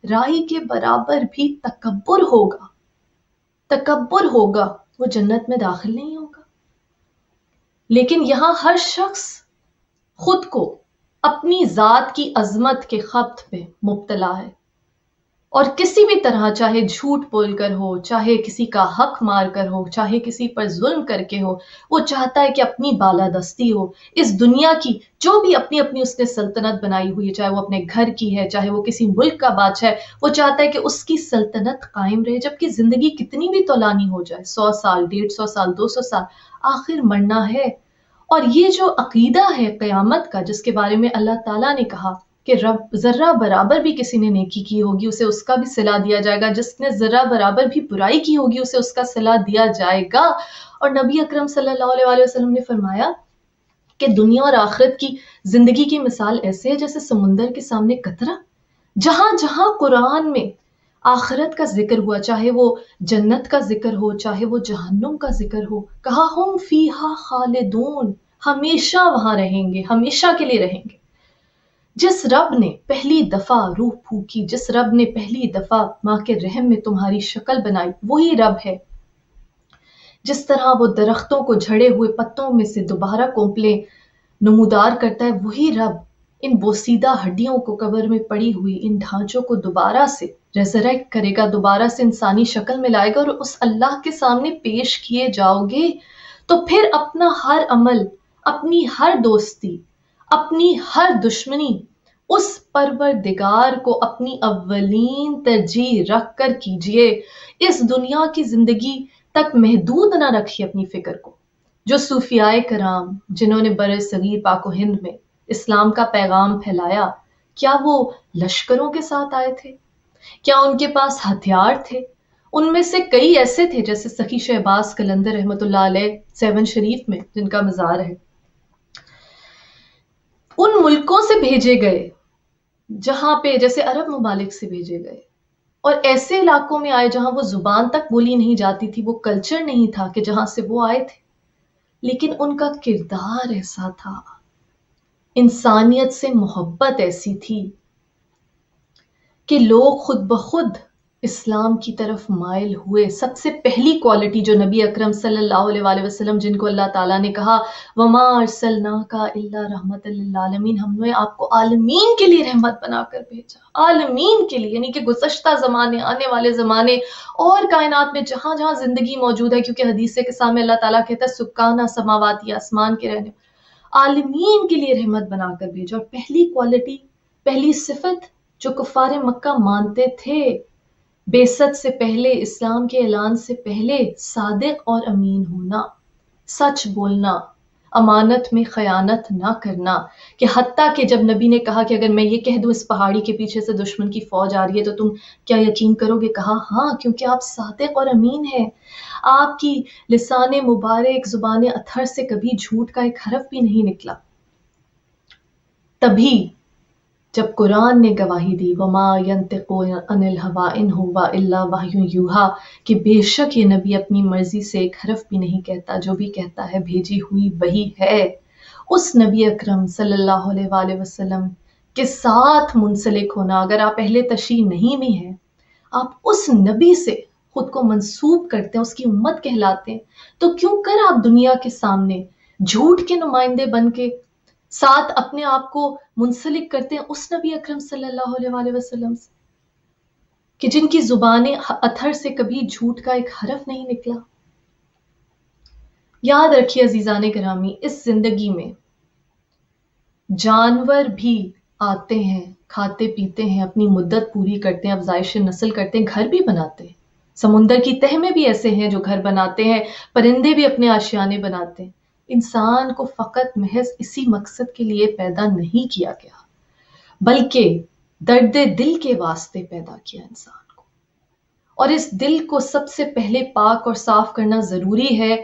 رائی کے برابر بھی تکبر ہوگا وہ جنت میں داخل نہیں ہوگا. لیکن یہاں ہر شخص خود کو اپنی ذات کی عظمت کے خبط میں مبتلا ہے، اور کسی بھی طرح، چاہے جھوٹ بول کر ہو، چاہے کسی کا حق مار کر ہو، چاہے کسی پر ظلم کر کے ہو، وہ چاہتا ہے کہ اپنی بالادستی ہو اس دنیا کی. جو بھی اپنی اپنی اس نے سلطنت بنائی ہوئی ہے، چاہے وہ اپنے گھر کی ہے، چاہے وہ کسی ملک کا بادشاہ ہے، وہ چاہتا ہے کہ اس کی سلطنت قائم رہے. جبکہ زندگی کتنی بھی طولانی ہو جائے، 100 سال، 150 سال، 200 سال، آخر مرنا ہے. اور یہ جو عقیدہ ہے قیامت کا، جس کے بارے میں اللہ تعالیٰ نے کہا کہ رب ذرہ برابر بھی کسی نے نیکی کی ہوگی اسے اس کا بھی صلہ دیا جائے گا، جس نے ذرہ برابر بھی برائی کی ہوگی اسے اس کا صلہ دیا جائے گا. اور نبی اکرم صلی اللہ علیہ وسلم نے فرمایا کہ دنیا اور آخرت کی زندگی کی مثال ایسے ہے جیسے سمندر کے سامنے قطرہ. جہاں جہاں قرآن میں آخرت کا ذکر ہوا، چاہے وہ جنت کا ذکر ہو، چاہے وہ جہنم کا ذکر ہو، کہا ہم فیہا خالدون، ہمیشہ وہاں رہیں گے، ہمیشہ کے لیے رہیں گے. جس رب نے پہلی دفعہ روح پھونکی، جس رب نے پہلی دفعہ ماں کے رحم میں تمہاری شکل بنائی، وہی رب ہے. جس طرح وہ درختوں کو جھڑے ہوئے پتوں میں سے دوبارہ کونپلیں نمودار کرتا ہے، وہی رب ان بوسیدہ ہڈیوں کو قبر میں پڑی ہوئی ان ڈھانچوں کو دوبارہ سے ریزریکٹ کرے گا، دوبارہ سے انسانی شکل میں لائے گا، اور اس اللہ کے سامنے پیش کیے جاؤ گے. تو پھر اپنا ہر عمل، اپنی ہر دوستی، اپنی ہر دشمنی اس پروردگار کو اپنی اولین ترجیح رکھ کر کیجئے. اس دنیا کی زندگی تک محدود نہ رکھیے اپنی فکر کو. جو صوفیاء کرام جنہوں نے بر صغیر پاک و ہند میں اسلام کا پیغام پھیلایا، کیا وہ لشکروں کے ساتھ آئے تھے؟ کیا ان کے پاس ہتھیار تھے؟ ان میں سے کئی ایسے تھے جیسے سخی شہباز قلندر رحمۃ اللہ علیہ 7 شریف میں جن کا مزار ہے، ان ملکوں سے بھیجے گئے جہاں پہ، جیسے عرب ممالک سے بھیجے گئے، اور ایسے علاقوں میں آئے جہاں وہ زبان تک بولی نہیں جاتی تھی، وہ کلچر نہیں تھا کہ جہاں سے وہ آئے تھے. لیکن ان کا کردار ایسا تھا، انسانیت سے محبت ایسی تھی کہ لوگ خود بخود اسلام کی طرف مائل ہوئے. سب سے پہلی کوالٹی جو نبی اکرم صلی اللہ علیہ وسلم، جن کو اللہ تعالیٰ نے کہا وَمَا أَرْسَلْنَاكَ إِلَّا رَحْمَةً لِّلْعَالَمِينَ، ہم نے آپ کو عالمین کے لیے رحمت بنا کر بھیجا، عالمین کے لیے، یعنی کہ گزشتہ زمانے، آنے والے زمانے اور کائنات میں جہاں جہاں زندگی موجود ہے، کیونکہ حدیث کے سامنے اللہ تعالیٰ کہتا ہے سکانہ سماواتی، آسمان کے رہنے، عالمین کے لیے رحمت بنا کر بھیجا. اور پہلی کوالٹی، پہلی صفت جو کفار مکہ مانتے تھے، بیست سے پہلے، اسلام کے اعلان سے پہلے صادق اور امین ہونا، سچ بولنا، امانت میں خیانت نہ کرنا، کہ حتیٰ کہ جب نبی نے کہا کہ اگر میں یہ کہہ دوں اس پہاڑی کے پیچھے سے دشمن کی فوج آ رہی ہے تو تم کیا یقین کرو گے؟ کہا ہاں، کیونکہ آپ صادق اور امین ہیں، آپ کی لسان مبارک، زبان اطہر سے کبھی جھوٹ کا ایک حرف بھی نہیں نکلا۔ تبھی جب قرآن نے گواہی دی وما ینطق عن الہویٰ ان ہوا الا وحی یوحیٰ، کہ بے شک یہ نبی اپنی مرضی سے ایک حرف بھی نہیں کہتا، جو بھی کہتا ہے بھیجی ہوئی وحی ہے۔ اس نبی اکرم صلی اللہ علیہ وآلہ وسلم کے ساتھ منسلک ہونا، اگر آپ اہل تشیع نہیں بھی ہیں، آپ اس نبی سے خود کو منسوب کرتے ہیں، اس کی امت کہلاتے ہیں، تو کیوں کر آپ دنیا کے سامنے جھوٹ کے نمائندے بن کے ساتھ اپنے آپ کو منسلک کرتے ہیں اس نبی اکرم صلی اللہ علیہ وآلہ وسلم سے، کہ جن کی زبان اطہر سے کبھی جھوٹ کا ایک حرف نہیں نکلا۔ یاد رکھیے عزیزان گرامی، اس زندگی میں جانور بھی آتے ہیں، کھاتے پیتے ہیں، اپنی مدت پوری کرتے ہیں، افزائش نسل کرتے ہیں، گھر بھی بناتے ہیں۔ سمندر کی تہ میں بھی ایسے ہیں جو گھر بناتے ہیں، پرندے بھی اپنے آشیانے بناتے ہیں۔ انسان کو فقط محض اسی مقصد کے لیے پیدا نہیں کیا گیا، بلکہ درد دل کے واسطے پیدا کیا انسان کو، اور اس دل کو سب سے پہلے پاک اور صاف کرنا ضروری ہے۔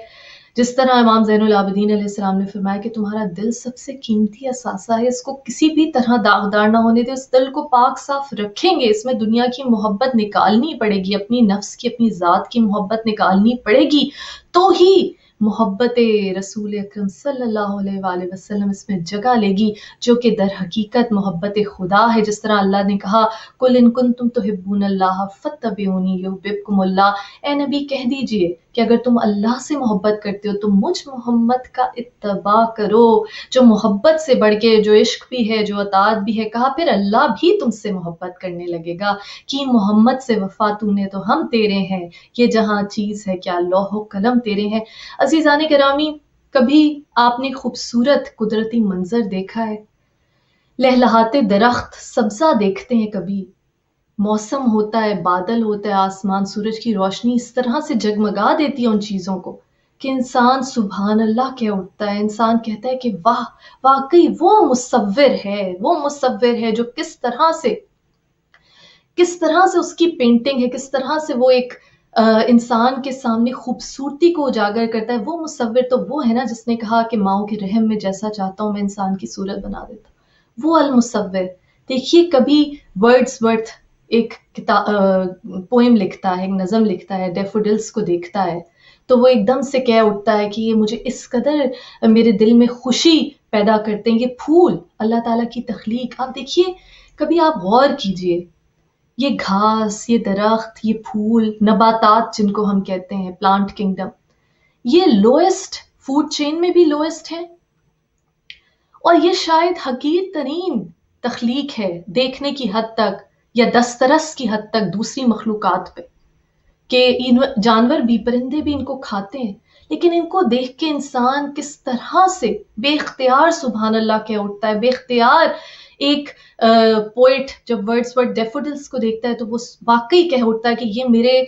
جس طرح امام زین العابدین علیہ السلام نے فرمایا کہ تمہارا دل سب سے قیمتی اثاثہ ہے، اس کو کسی بھی طرح داغدار نہ ہونے دے، اس دل کو پاک صاف رکھیں گے، اس میں دنیا کی محبت نکالنی پڑے گی، اپنی نفس کی، اپنی ذات کی محبت نکالنی پڑے گی، تو ہی محبت رسول اکرم صلی اللہ علیہ وآلہ وسلم اس میں جگہ لے گی، جو کہ در حقیقت محبت خدا ہے۔ جس طرح اللہ نے کہا قُلْ إِن كُنتُمْ تُحِبُّونَ اللَّهَ فَاتَّبِعُونِي يُحْبِبْكُمُ اللَّهُ، اے نبی کہہ دیجئے کہ اگر تم اللہ سے محبت کرتے ہو تو مجھ محمد کا اتباع کرو، جو محبت سے بڑھ کے جو عشق بھی ہے، جو اطاعت بھی ہے، کہا پھر اللہ بھی تم سے محبت کرنے لگے گا کہ محمد سے وفا تو نے تو ہم تیرے ہیں، یہ جہاں چیز ہے کیا لوح و قلم تیرے ہیں۔ عزیزان گرامی، کبھی آپ نے خوبصورت قدرتی منظر دیکھا ہے؟ لہلہاتے درخت، سبزہ دیکھتے ہیں کبھی؟ موسم ہوتا ہے، بادل ہوتا ہے، آسمان، سورج کی روشنی اس طرح سے جگمگا دیتی ہے ان چیزوں کو کہ انسان سبحان اللہ کہہ اٹھتا ہے، انسان کہتا ہے کہ واہ، واقعی وہ مصور ہے جو کس طرح سے اس کی پینٹنگ ہے، کس طرح سے وہ ایک انسان کے سامنے خوبصورتی کو اجاگر کرتا ہے۔ وہ مصور تو وہ ہے نا جس نے کہا کہ ماؤں کے رحم میں جیسا چاہتا ہوں میں انسان کی صورت بنا دیتا ہوں، وہ المصور۔ دیکھیے کبھی ورڈز ورتھ ایک پوئم لکھتا ہے، ایک نظم لکھتا ہے، ڈیفوڈلز کو دیکھتا ہے تو وہ ایک دم سے کہہ اٹھتا ہے کہ یہ مجھے اس قدر میرے دل میں خوشی پیدا کرتے ہیں، یہ پھول اللہ تعالیٰ کی تخلیق۔ آپ دیکھیے، کبھی آپ غور کیجئے، یہ گھاس، یہ درخت، یہ پھول، نباتات جن کو ہم کہتے ہیں، پلانٹ کنگڈم، یہ لوئسٹ فوڈ چین میں بھی لوئسٹ ہے، اور یہ شاید حقیر ترین تخلیق ہے دیکھنے کی حد تک یا دسترس کی حد تک دوسری مخلوقات پہ، کہ جانور بھی، پرندے بھی ان کو کھاتے ہیں، لیکن ان کو دیکھ کے انسان کس طرح سے بے اختیار سبحان اللہ کہہ اٹھتا ہے، بے اختیار۔ ایک پوئٹ جب ورڈز ورتھ ڈیفوڈلز کو دیکھتا ہے تو وہ واقعی کہہ اٹھتا ہے کہ یہ میرے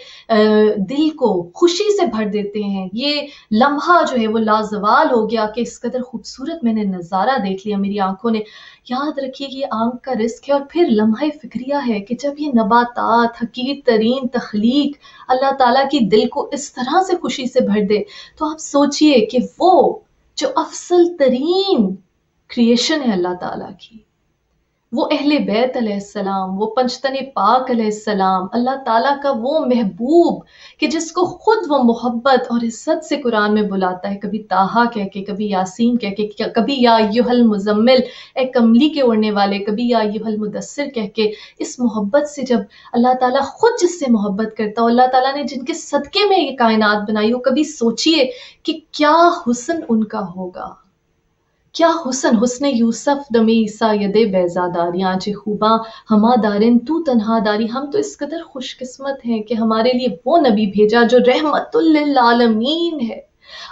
دل کو خوشی سے بھر دیتے ہیں، یہ لمحہ جو ہے وہ لازوال ہو گیا کہ اس قدر خوبصورت میں نے نظارہ دیکھ لیا میری آنکھوں نے۔ یاد رکھیے کہ یہ آنکھ کا رزق ہے، اور پھر لمحہ فکریہ ہے کہ جب یہ نباتات، حقیر ترین تخلیق اللہ تعالیٰ کی دل کو اس طرح سے خوشی سے بھر دے، تو آپ سوچئے کہ وہ جو افضل ترین کریشن ہے اللہ تعالیٰ کی، وہ اہل بیت علیہ السلام، وہ پنجتن پاک علیہ السلام، اللہ تعالیٰ کا وہ محبوب کہ جس کو خود وہ محبت اور عزت سے قرآن میں بلاتا ہے، کبھی طٰہٰ کہہ کے، کبھی یاسین کہہ کے، کبھی یا ایھا المزمل، اے کملی کے اوڑھنے والے، کبھی یا ایھا المدثر کہہ کے۔ اس محبت سے جب اللہ تعالیٰ خود جس سے محبت کرتا ہو، اللہ تعالیٰ نے جن کے صدقے میں یہ کائنات بنائی ہو، کبھی سوچئے کہ کیا حسن ان کا ہوگا، کیا حسن یوسف دم عیسیٰ ید بیضاداری آنچ خوباں ہما دارن تو تنہا داری۔ ہم تو اس قدر خوش قسمت ہیں کہ ہمارے لیے وہ نبی بھیجا جو رحمت للعالمین ہے،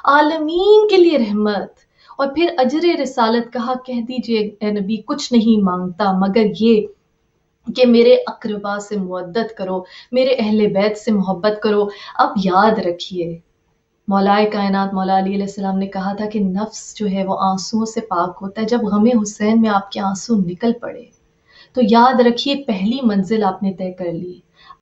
عالمین کے لیے رحمت۔ اور پھر اجر رسالت کہا، کہہ دیجئے اے نبی کچھ نہیں مانگتا مگر یہ کہ میرے اقربا سے مودت کرو، میرے اہل بیت سے محبت کرو۔ اب یاد رکھیے مولائے کائنات مولا علی علیہ السلام نے کہا تھا کہ نفس جو ہے وہ آنسوؤں سے پاک ہوتا ہے۔ جب غم حسین میں آپ کے آنسو نکل پڑے تو یاد رکھیے پہلی منزل آپ نے طے کر لی۔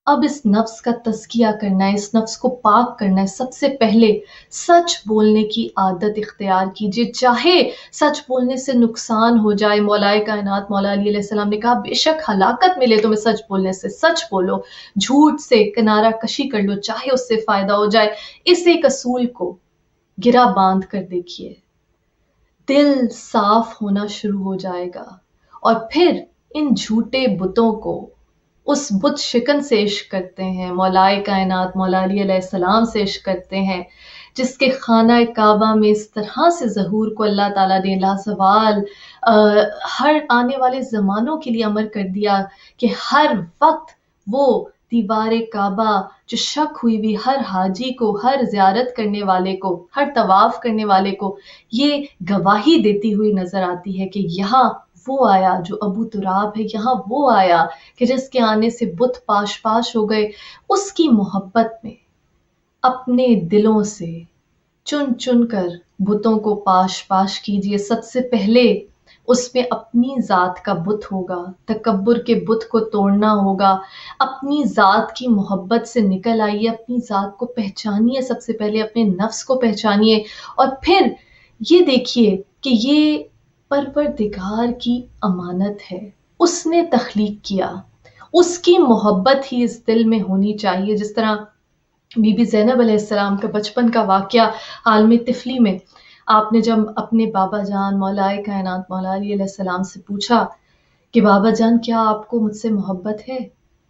اب اس نفس کا تزکیہ کرنا ہے، اس نفس کو پاک کرنا ہے۔ سب سے پہلے سچ بولنے کی عادت اختیار کیجیے، چاہے سچ بولنے سے نقصان ہو جائے۔ مولائے کائنات مولا علی علیہ السلام نے کہا بے شک ہلاکت ملے تمہیں سچ بولنے سے، سچ بولو، جھوٹ سے کنارہ کشی کر لو چاہے اس سے فائدہ ہو جائے۔ اس ایک اصول کو گرا باندھ کر دیکھیے، دل صاف ہونا شروع ہو جائے گا، اور پھر ان جھوٹے بتوں کو اس بت شکن سے عشق کرتے ہیں، مولائے کائنات مولا علی علیہ السلام سے عشق کرتے ہیں، جس کے خانہ کعبہ میں اس طرح سے ظہور کو اللہ تعالیٰ نے لازوال ہر آنے والے زمانوں کے لیے امر کر دیا کہ ہر وقت وہ دیوار کعبہ جو شک ہوئی بھی ہر حاجی کو، ہر زیارت کرنے والے کو، ہر طواف کرنے والے کو یہ گواہی دیتی ہوئی نظر آتی ہے کہ یہاں وہ آیا جو ابو تراب ہے، یہاں وہ آیا کہ جس کے آنے سے بت پاش پاش ہو گئے۔ اس کی محبت میں اپنے دلوں سے چن چن کر بتوں کو پاش پاش کیجیے۔ سب سے پہلے اس میں اپنی ذات کا بت ہوگا، تکبر کے بت کو توڑنا ہوگا، اپنی ذات کی محبت سے نکل آئیے، اپنی ذات کو پہچانیے، سب سے پہلے اپنے نفس کو پہچانیے، اور پھر یہ دیکھیے کہ یہ پروردگار کی امانت ہے، اس نے تخلیق کیا، اس کی محبت ہی اس دل میں ہونی چاہیے۔ جس طرح بی بی زینب علیہ السلام کا بچپن کا واقعہ عالم طفلی میں آپ نے جب اپنے بابا جان مولائے کائنات مولا علی علیہ السلام سے پوچھا کہ بابا جان کیا آپ کو مجھ سے محبت ہے؟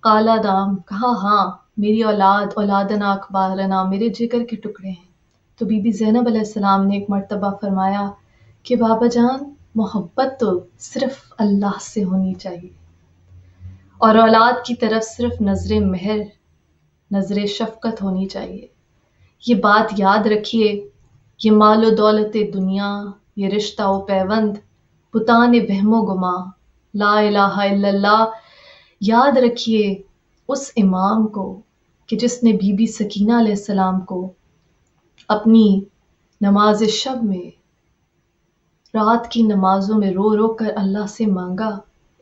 قالا دام، کہا ہاں، میری اولاد اولادنا اخبارنا، میرے جگر کے ٹکڑے ہیں۔ تو بی بی زینب علیہ السلام نے ایک مرتبہ فرمایا کہ بابا جان محبت تو صرف اللہ سے ہونی چاہیے، اور اولاد کی طرف صرف نظر مہر، نظر شفقت ہونی چاہیے۔ یہ بات یاد رکھیے، یہ مال و دولت دنیا، یہ رشتہ و پیوند، بتان وہم و گما، لا الہ الا اللہ۔ یاد رکھیے اس امام کو کہ جس نے بی بی سکینہ علیہ السلام کو اپنی نماز شب میں، رات کی نمازوں میں رو رو کر اللہ سے مانگا،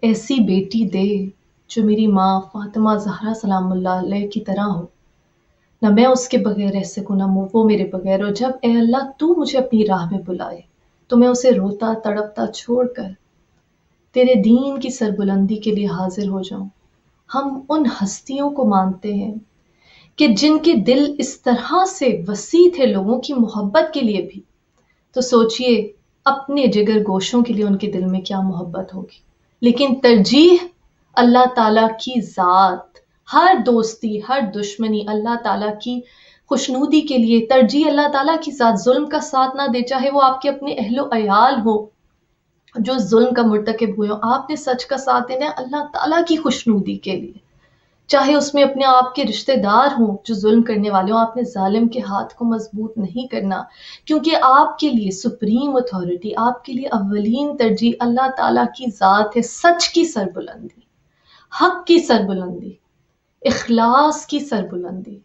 ایسی بیٹی دے جو میری ماں فاطمہ زہرا سلام اللہ علیہ کی طرح ہو، نہ میں اس کے بغیر رہ سکوں نہ وہ میرے بغیر، اور جب اے اللہ تو مجھے اپنی راہ میں بلائے تو میں اسے روتا تڑپتا چھوڑ کر تیرے دین کی سربلندی کے لیے حاضر ہو جاؤں۔ ہم ان ہستیوں کو مانتے ہیں کہ جن کے دل اس طرح سے وسیع تھے لوگوں کی محبت کے لیے بھی، تو سوچئے اپنے جگر گوشوں کے لیے ان کے دل میں کیا محبت ہوگی۔ لیکن ترجیح اللہ تعالیٰ کی ذات، ہر دوستی ہر دشمنی اللہ تعالیٰ کی خوشنودی کے لیے، ترجیح اللہ تعالیٰ کی ذات، ظلم کا ساتھ نہ دے، چاہے وہ آپ کے اپنے اہل و عیال ہو جو ظلم کا مرتکب ہوئے ہو، آپ نے سچ کا ساتھ دینا ہے اللہ تعالیٰ کی خوشنودی کے لیے، چاہے اس میں اپنے آپ کے رشتہ دار ہوں جو ظلم کرنے والے ہوں، آپ نے ظالم کے ہاتھ کو مضبوط نہیں کرنا، کیونکہ آپ کے لیے سپریم اتھارٹی، آپ کے لیے اولین ترجیح اللہ تعالیٰ کی ذات ہے۔ سچ کی سربلندی، حق کی سربلندی، اخلاص کی سربلندی،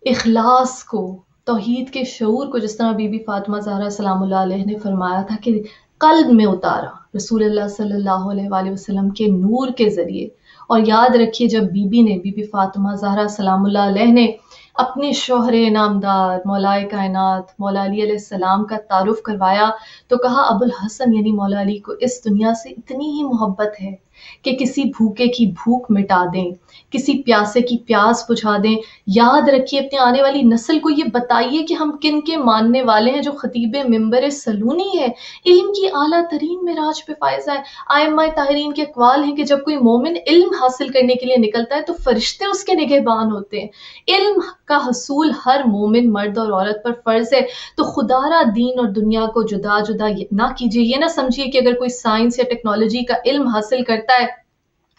اخلاص کو، توحید کے شعور کو، جس طرح بی بی فاطمہ زہرا سلام اللہ علیہ نے فرمایا تھا کہ قلب میں اتارا رسول اللہ صلی اللہ علیہ وآلہ وسلم کے نور کے ذریعے۔ اور یاد رکھیے جب بی بی فاطمہ زہرا سلام اللہ علیہ نے اپنے شوہر نامدار مولائے کائنات مولا علی علیہ السلام کا تعارف کروایا تو کہا ابو الحسن یعنی مولا علی کو اس دنیا سے اتنی ہی محبت ہے کہ کسی بھوکے کی بھوک مٹا دیں، کسی پیاسے کی پیاس بجھا دیں۔ یاد رکھیے اپنے آنے والی نسل کو یہ بتائیے کہ ہم کن کے ماننے والے ہیں، جو خطیب منبر سلونی ہے، علم کی اعلیٰ ترین معراج پہ فائز ہے۔ ائمہ طاہرین کے اقوال ہیں کہ جب کوئی مومن علم حاصل کرنے کے لیے نکلتا ہے تو فرشتے اس کے نگہبان ہوتے ہیں۔ علم کا حصول ہر مومن مرد اور عورت پر فرض ہے، تو خدا را دین اور دنیا کو جدا جدا نہ کیجیے۔ یہ نہ سمجھیے کہ اگر کوئی سائنس یا ٹیکنالوجی کا علم حاصل کرتا ہے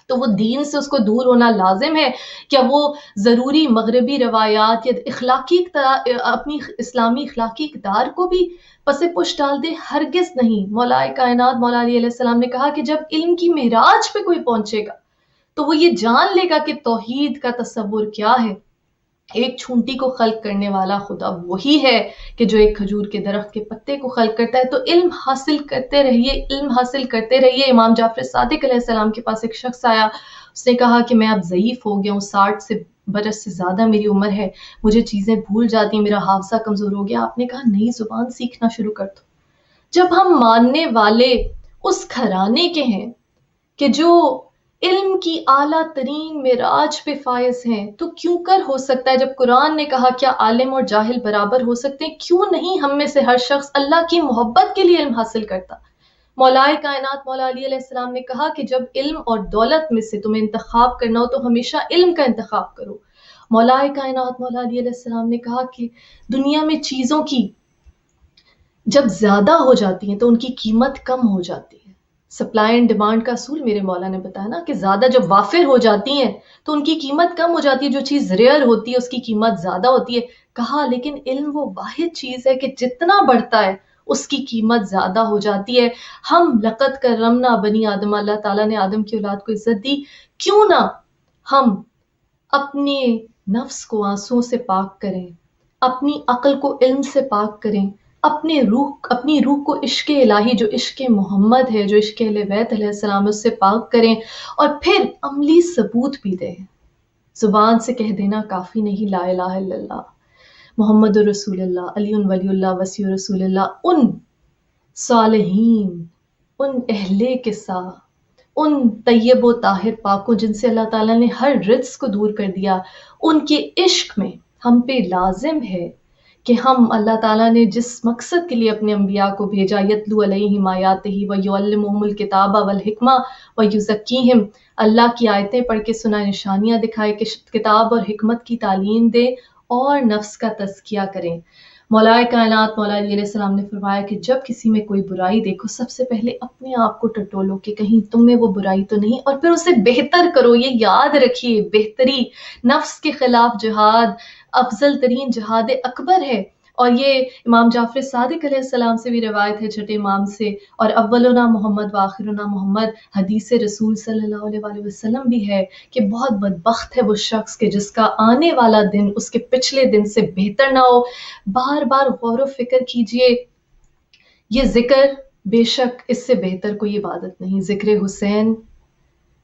تو وہ دین سے اس کو دور ہونا لازم ہے؟ کیا وہ ضروری مغربی روایات یا اپنی اسلامی اخلاقی اقدار کو بھی پس پش ڈال دے؟ ہرگز نہیں۔ مولا کائنات مولا علی علیہ السلام نے کہا کہ جب علم کی معراج پہ کوئی پہنچے گا تو وہ یہ جان لے گا کہ توحید کا تصور کیا ہے۔ ایک چھونٹی کو خلق کرنے والا خدا وہی ہے کہ جو ایک کھجور کے درخت کے پتے کو خلق کرتا ہے۔ تو علم حاصل کرتے رہیے، علم حاصل کرتے رہیے۔ امام جعفر صادق علیہ السلام کے پاس ایک شخص آیا، اس نے کہا کہ میں اب ضعیف ہو گیا ہوں، 60 برس سے زیادہ میری عمر ہے، مجھے چیزیں بھول جاتی ہیں، میرا حافظہ کمزور ہو گیا۔ آپ نے کہا نئی زبان سیکھنا شروع کر دو۔ جب ہم ماننے والے اس گھرانے کے ہیں کہ جو علم کی اعلیٰ ترین معراج پہ فائز ہیں، تو کیوں کر ہو سکتا ہے جب قرآن نے کہا کیا عالم اور جاہل برابر ہو سکتے ہیں، کیوں نہیں ہم میں سے ہر شخص اللہ کی محبت کے لیے علم حاصل کرتا؟ مولا کائنات مولا علی علیہ السلام نے کہا کہ جب علم اور دولت میں سے تمہیں انتخاب کرنا ہو تو ہمیشہ علم کا انتخاب کرو۔ مولا کائنات مولا علی علیہ السلام نے کہا کہ دنیا میں چیزوں کی جب زیادہ ہو جاتی ہیں تو ان کی قیمت کم ہو جاتی ہے۔ سپلائی اینڈ ڈیمانڈ کا اصول میرے مولا نے بتایا نا کہ زیادہ جب وافر ہو جاتی ہیں تو ان کی قیمت کم ہو جاتی ہے، جو چیز ریئر ہوتی ہے اس کی قیمت زیادہ ہوتی ہے۔ کہا لیکن علم وہ واحد چیز ہے کہ جتنا بڑھتا ہے اس کی قیمت زیادہ ہو جاتی ہے۔ ہم لقد کرمنا بنی آدم، اللہ تعالیٰ نے آدم کی اولاد کو عزت دی، کیوں نہ ہم اپنے نفس کو آنسوؤں سے پاک کریں، اپنی عقل کو علم سے پاک کریں، اپنی روح کو عشق الہی جو عشق محمد ہے، جو عشق اہل بیت علیہ السلام اس سے پاک کریں، اور پھر عملی ثبوت بھی دیں۔ زبان سے کہہ دینا کافی نہیں لا الہ الا اللہ محمد رسول اللہ علی ولی اللہ وسیع رسول اللہ۔ ان صالحین، ان اہل قصہ، ان طیب و طاہر پاکوں جن سے اللہ تعالیٰ نے ہر رجس کو دور کر دیا، ان کے عشق میں ہم پہ لازم ہے کہ ہم اللہ تعالیٰ نے جس مقصد کے لیے اپنے انبیاء کو بھیجا، یتلو علیہم آیاتہ ویعلمہم الکتاب والحکمہ ویزکیہم، اللہ کی آیتیں پڑھ کے سنائے، نشانیاں دکھائے، کہ کتاب اور حکمت کی تعلیم دے اور نفس کا تزکیہ کریں۔ مولا کائنات مولا علی علیہ السلام نے فرمایا کہ جب کسی میں کوئی برائی دیکھو سب سے پہلے اپنے آپ کو ٹٹولو کہ کہیں تم میں وہ برائی تو نہیں، اور پھر اسے بہتر کرو۔ یہ یاد رکھیے، بہتری نفس کے خلاف جہاد افضل ترین جہاد اکبر ہے۔ اور یہ امام جعفر صادق علیہ السلام سے بھی روایت ہے، چھٹے امام سے، اور اولنا محمد وآخرنا محمد، حدیث رسول صلی اللہ علیہ وآلہ وسلم بھی ہے کہ بہت بدبخت ہے وہ شخص کہ جس کا آنے والا دن اس کے پچھلے دن سے بہتر نہ ہو۔ بار بار غور و فکر کیجئے، یہ ذکر بے شک اس سے بہتر کوئی عبادت نہیں۔ ذکر حسین،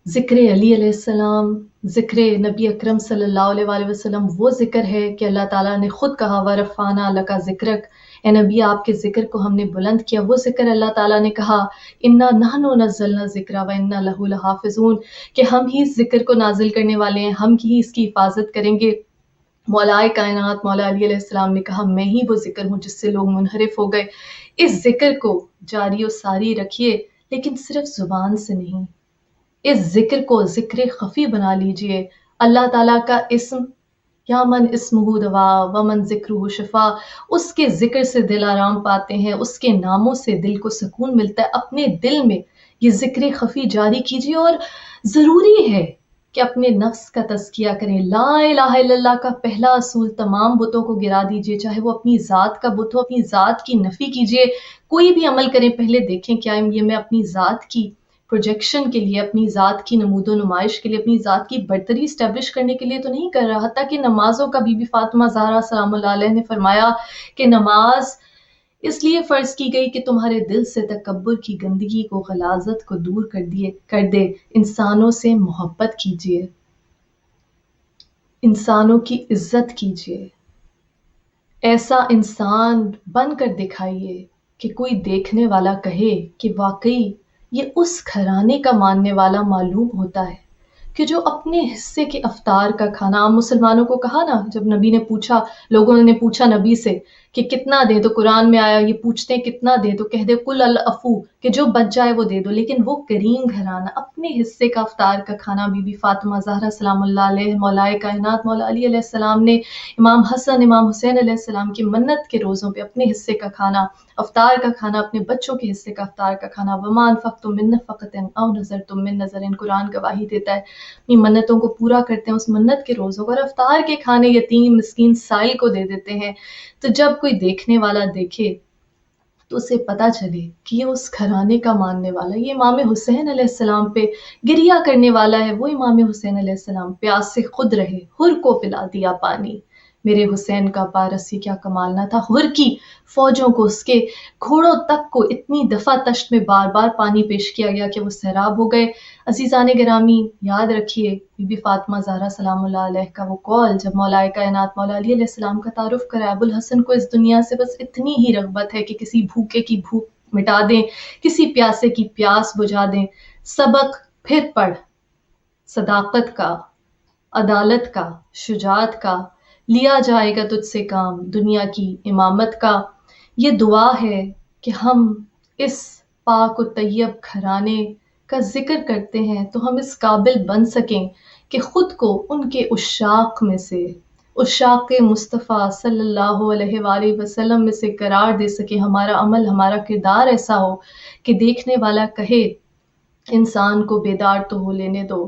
ذکر علی علیہ السلام، ذکر نبی اکرم صلی اللہ علیہ وآلہ وسلم وہ ذکر ہے کہ اللہ تعالیٰ نے خود کہا وَرَفَعْنَا لَكَ ذِكْرَكَ، اے نبی آپ کے ذکر کو ہم نے بلند کیا۔ وہ ذکر اللہ تعالیٰ نے کہا اِنَّا نَحْنُ نَزَّلْنَا الذِّكْرَ وَإِنَّا لَهُ لَحَافِظُونَ، کہ ہم ہی اس ذکر کو نازل کرنے والے ہیں، ہم ہی اس کی حفاظت کریں گے۔ مولا کائنات مولا علی علیہ السلام نے کہا میں ہی وہ ذکر ہوں جس سے لوگ منحرف ہو گئے۔ اس ذکر کو جاری و ساری رکھیے، لیکن صرف زبان سے نہیں، اس ذکر کو ذکر خفی بنا لیجئے۔ اللہ تعالیٰ کا اسم یا من اسمہ دوا ومن ذکرہ شفا، اس کے ذکر سے دل آرام پاتے ہیں، اس کے ناموں سے دل کو سکون ملتا ہے۔ اپنے دل میں یہ ذکر خفی جاری کیجئے، اور ضروری ہے کہ اپنے نفس کا تزکیہ کریں۔ لا الہ الا اللہ کا پہلا اصول، تمام بتوں کو گرا دیجئے، چاہے وہ اپنی ذات کا بت ہو، اپنی ذات کی نفی کیجئے۔ کوئی بھی عمل کریں پہلے دیکھیں کیا یہ میں اپنی ذات کی پروجیکشن کے لیے، اپنی ذات کی نمود و نمائش کے لیے، اپنی ذات کی برتری اسٹیبلش کرنے کے لیے تو نہیں کر رہا۔ حتیٰ کہ نمازوں کا بی بی فاطمہ زہرا سلام اللہ علیہ نے فرمایا کہ نماز اس لیے فرض کی گئی کہ تمہارے دل سے تکبر کی گندگی کو، غلاظت کو دور کر دے۔ انسانوں سے محبت کیجیے، انسانوں کی عزت کیجیے، ایسا انسان بن کر دکھائیے کہ کوئی دیکھنے والا کہے کہ واقعی یہ اس گھرانے کا ماننے والا معلوم ہوتا ہے کہ جو اپنے حصے کے افطار کا کھانا، عام مسلمانوں کو کہا نا، جب نبی نے پوچھا، لوگوں نے پوچھا نبی سے کہ کتنا دیں، تو قرآن میں آیا، یہ پوچھتے ہیں کتنا دیں تو کہہ دے کل العفو، کہ جو بچ جائے وہ دے دو. لیکن وہ کریم گھرانہ اپنے حصے کا افطار کا کھانا بی بی فاطمہ زہرا سلام اللہ علیہ، مولائے کائنات مولا علی علیہ السلام نے امام حسن امام حسین علیہ السلام کی منت کے روزوں پہ اپنے حصے کا کھانا افطار کا کھانا، اپنے بچوں کے حصے کا افطار کا کھانا. وما انفقتم من نفقۃ او نذرتم من نذر، قرآن گواہی دیتا ہے اپنی منتوں کو پورا کرتے ہیں اس منت کے روزوں کو، اور افطار کے کھانے یتیم مسکین سائل کو دے دیتے ہیں. تو جب کوئی دیکھنے والا دیکھے تو اسے پتا چلے کہ یہ اس گھرانے کا ماننے والا ہے، یہ امام حسین علیہ السلام پہ گریہ کرنے والا ہے. وہ امام حسین علیہ السلام پیاس سے خود رہے، ہر کو پلا دیا پانی. میرے حسین کا پارسی کیا کمال نہ تھا، ہر کی فوجوں کو، اس کے گھوڑوں تک کو اتنی دفعہ تشت میں بار بار پانی پیش کیا گیا کہ وہ سیراب ہو گئے. عزیزان گرامی، یاد رکھیے بی بی فاطمہ زہرا سلام اللہ علیہ کا وہ قول جب مولائے کائنات مولا علی علیہ السلام کا تعارف کرایا، ابوالحسن کو اس دنیا سے بس اتنی ہی رغبت ہے کہ کسی بھوکے کی بھوک مٹا دیں، کسی پیاسے کی پیاس بجھا دیں. سبق پھر پڑھ، صداقت کا، عدالت کا، شجاعت کا، لیا جائے گا تجھ سے کام دنیا کی امامت کا. یہ دعا ہے کہ ہم اس پاک و طیب گھرانے کا ذکر کرتے ہیں تو ہم اس قابل بن سکیں کہ خود کو ان کے عشاق میں سے، عشاق مصطفیٰ صلی اللہ علیہ وآلہ وسلم میں سے قرار دے سکیں. ہمارا عمل، ہمارا کردار ایسا ہو کہ دیکھنے والا کہے انسان کو بیدار تو ہو لینے دو،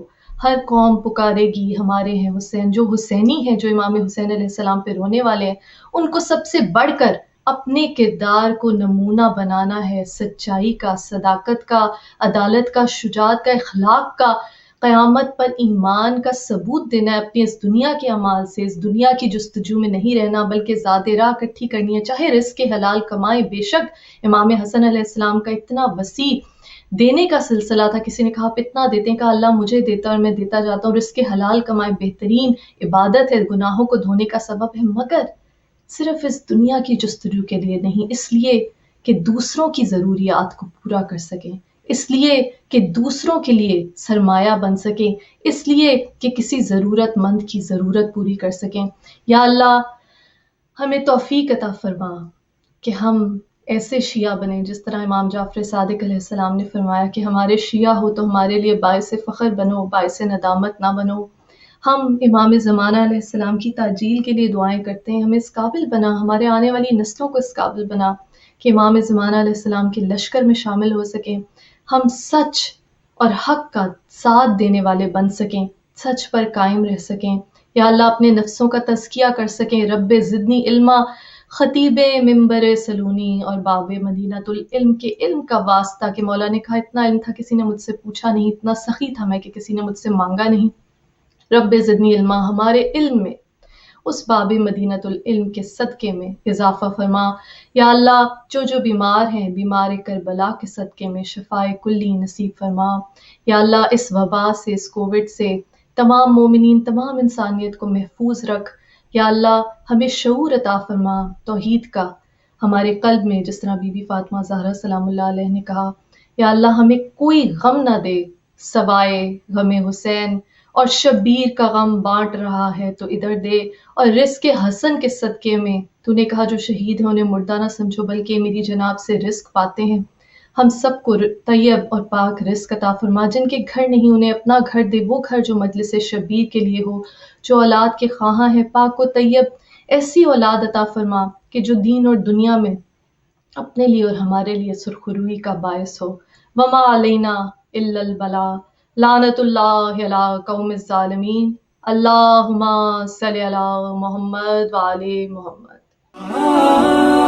ہر قوم پکارے گی ہمارے ہیں حسین. جو حسینی ہیں، جو امام حسین علیہ السلام پہ رونے والے ہیں، ان کو سب سے بڑھ کر اپنے کردار کو نمونہ بنانا ہے، سچائی کا، صداقت کا، عدالت کا، شجاعت کا، اخلاق کا. قیامت پر ایمان کا ثبوت دینا ہے اپنی اس دنیا کے اعمال سے، اس دنیا کی جستجو میں نہیں رہنا بلکہ ذات راہ اکٹھی کرنی ہے، چاہے رزق حلال کمائے. بے شک امام حسن علیہ السلام کا اتنا وسیع دینے کا سلسلہ تھا. کسی نے کہا آپ اتنا دیتے ہیں، کہا اللہ مجھے دیتا اور میں دیتا جاتا ہوں. رزق حلال کمائے بہترین عبادت ہے، گناہوں کو دھونے کا سبب ہے، مگر صرف اس دنیا کی جستجو کے لیے نہیں، اس لیے کہ دوسروں کی ضروریات کو پورا کر سکیں، اس لیے کہ دوسروں کے لیے سرمایہ بن سکیں، اس لیے کہ کسی ضرورت مند کی ضرورت پوری کر سکیں. یا اللہ ہمیں توفیق عطا فرما کہ ہم ایسے شیعہ بنیں جس طرح امام جعفر صادق علیہ السلام نے فرمایا کہ ہمارے شیعہ ہو تو ہمارے لیے باعث فخر بنو، باعث ندامت نہ بنو. ہم امام زمانہ علیہ السلام کی تعجیل کے لیے دعائیں کرتے ہیں، ہمیں اس قابل بنا، ہمارے آنے والی نسلوں کو اس قابل بنا کہ امام زمانہ علیہ السلام کے لشکر میں شامل ہو سکیں، ہم سچ اور حق کا ساتھ دینے والے بن سکیں، سچ پر قائم رہ سکیں. یا اللہ اپنے نفسوں کا تزکیہ کر سکیں. رب زدنی علما، خطیب منبر سلونی اور باب مدینۃ العلم کے علم کا واسطہ کہ مولا نے کہا اتنا علم تھا کسی نے مجھ سے پوچھا نہیں، اتنا سخی تھا میں کہ کسی نے مجھ سے مانگا نہیں. رب زدنی علما، ہمارے علم میں اس باب مدینۃ العلم کے صدقے میں اضافہ فرما. یا اللہ جو بیمار ہیں، بیمار کربلا کے صدقے میں شفائے کلی نصیب فرما. یا اللہ اس وبا سے، اس کووڈ سے تمام مومنین، تمام انسانیت کو محفوظ رکھ. یا اللہ ہمیں شعور عطا فرما توحید کا ہمارے قلب میں، جس طرح بی بی فاطمہ زہرا سلام اللہ علیہ نے کہا. یا اللہ ہمیں کوئی غم نہ دے سوائے غم حسین، اور شبیر کا غم بانٹ رہا ہے تو ادھر دے، اور رزق حسن کے صدقے میں تو نے کہا جو شہید ہیں انہیں مردہ نہ سمجھو بلکہ میری جناب سے رزق پاتے ہیں. ہم سب کو طیب اور پاک رزق عطا فرما. جن کے گھر نہیں انہیں اپنا گھر دے، وہ گھر جو مجلس شبیر کے لیے ہو. جو اولاد کے خواہاں ہیں پاک و طیب ایسی اولاد عطا فرما کہ جو دین اور دنیا میں اپنے لیے اور ہمارے لیے سرخروئی کا باعث ہو. وما علینا الا البلاغ، لعنت اللہ علی قوم الظالمین. اللہم صلی علی محمد وآل محمد.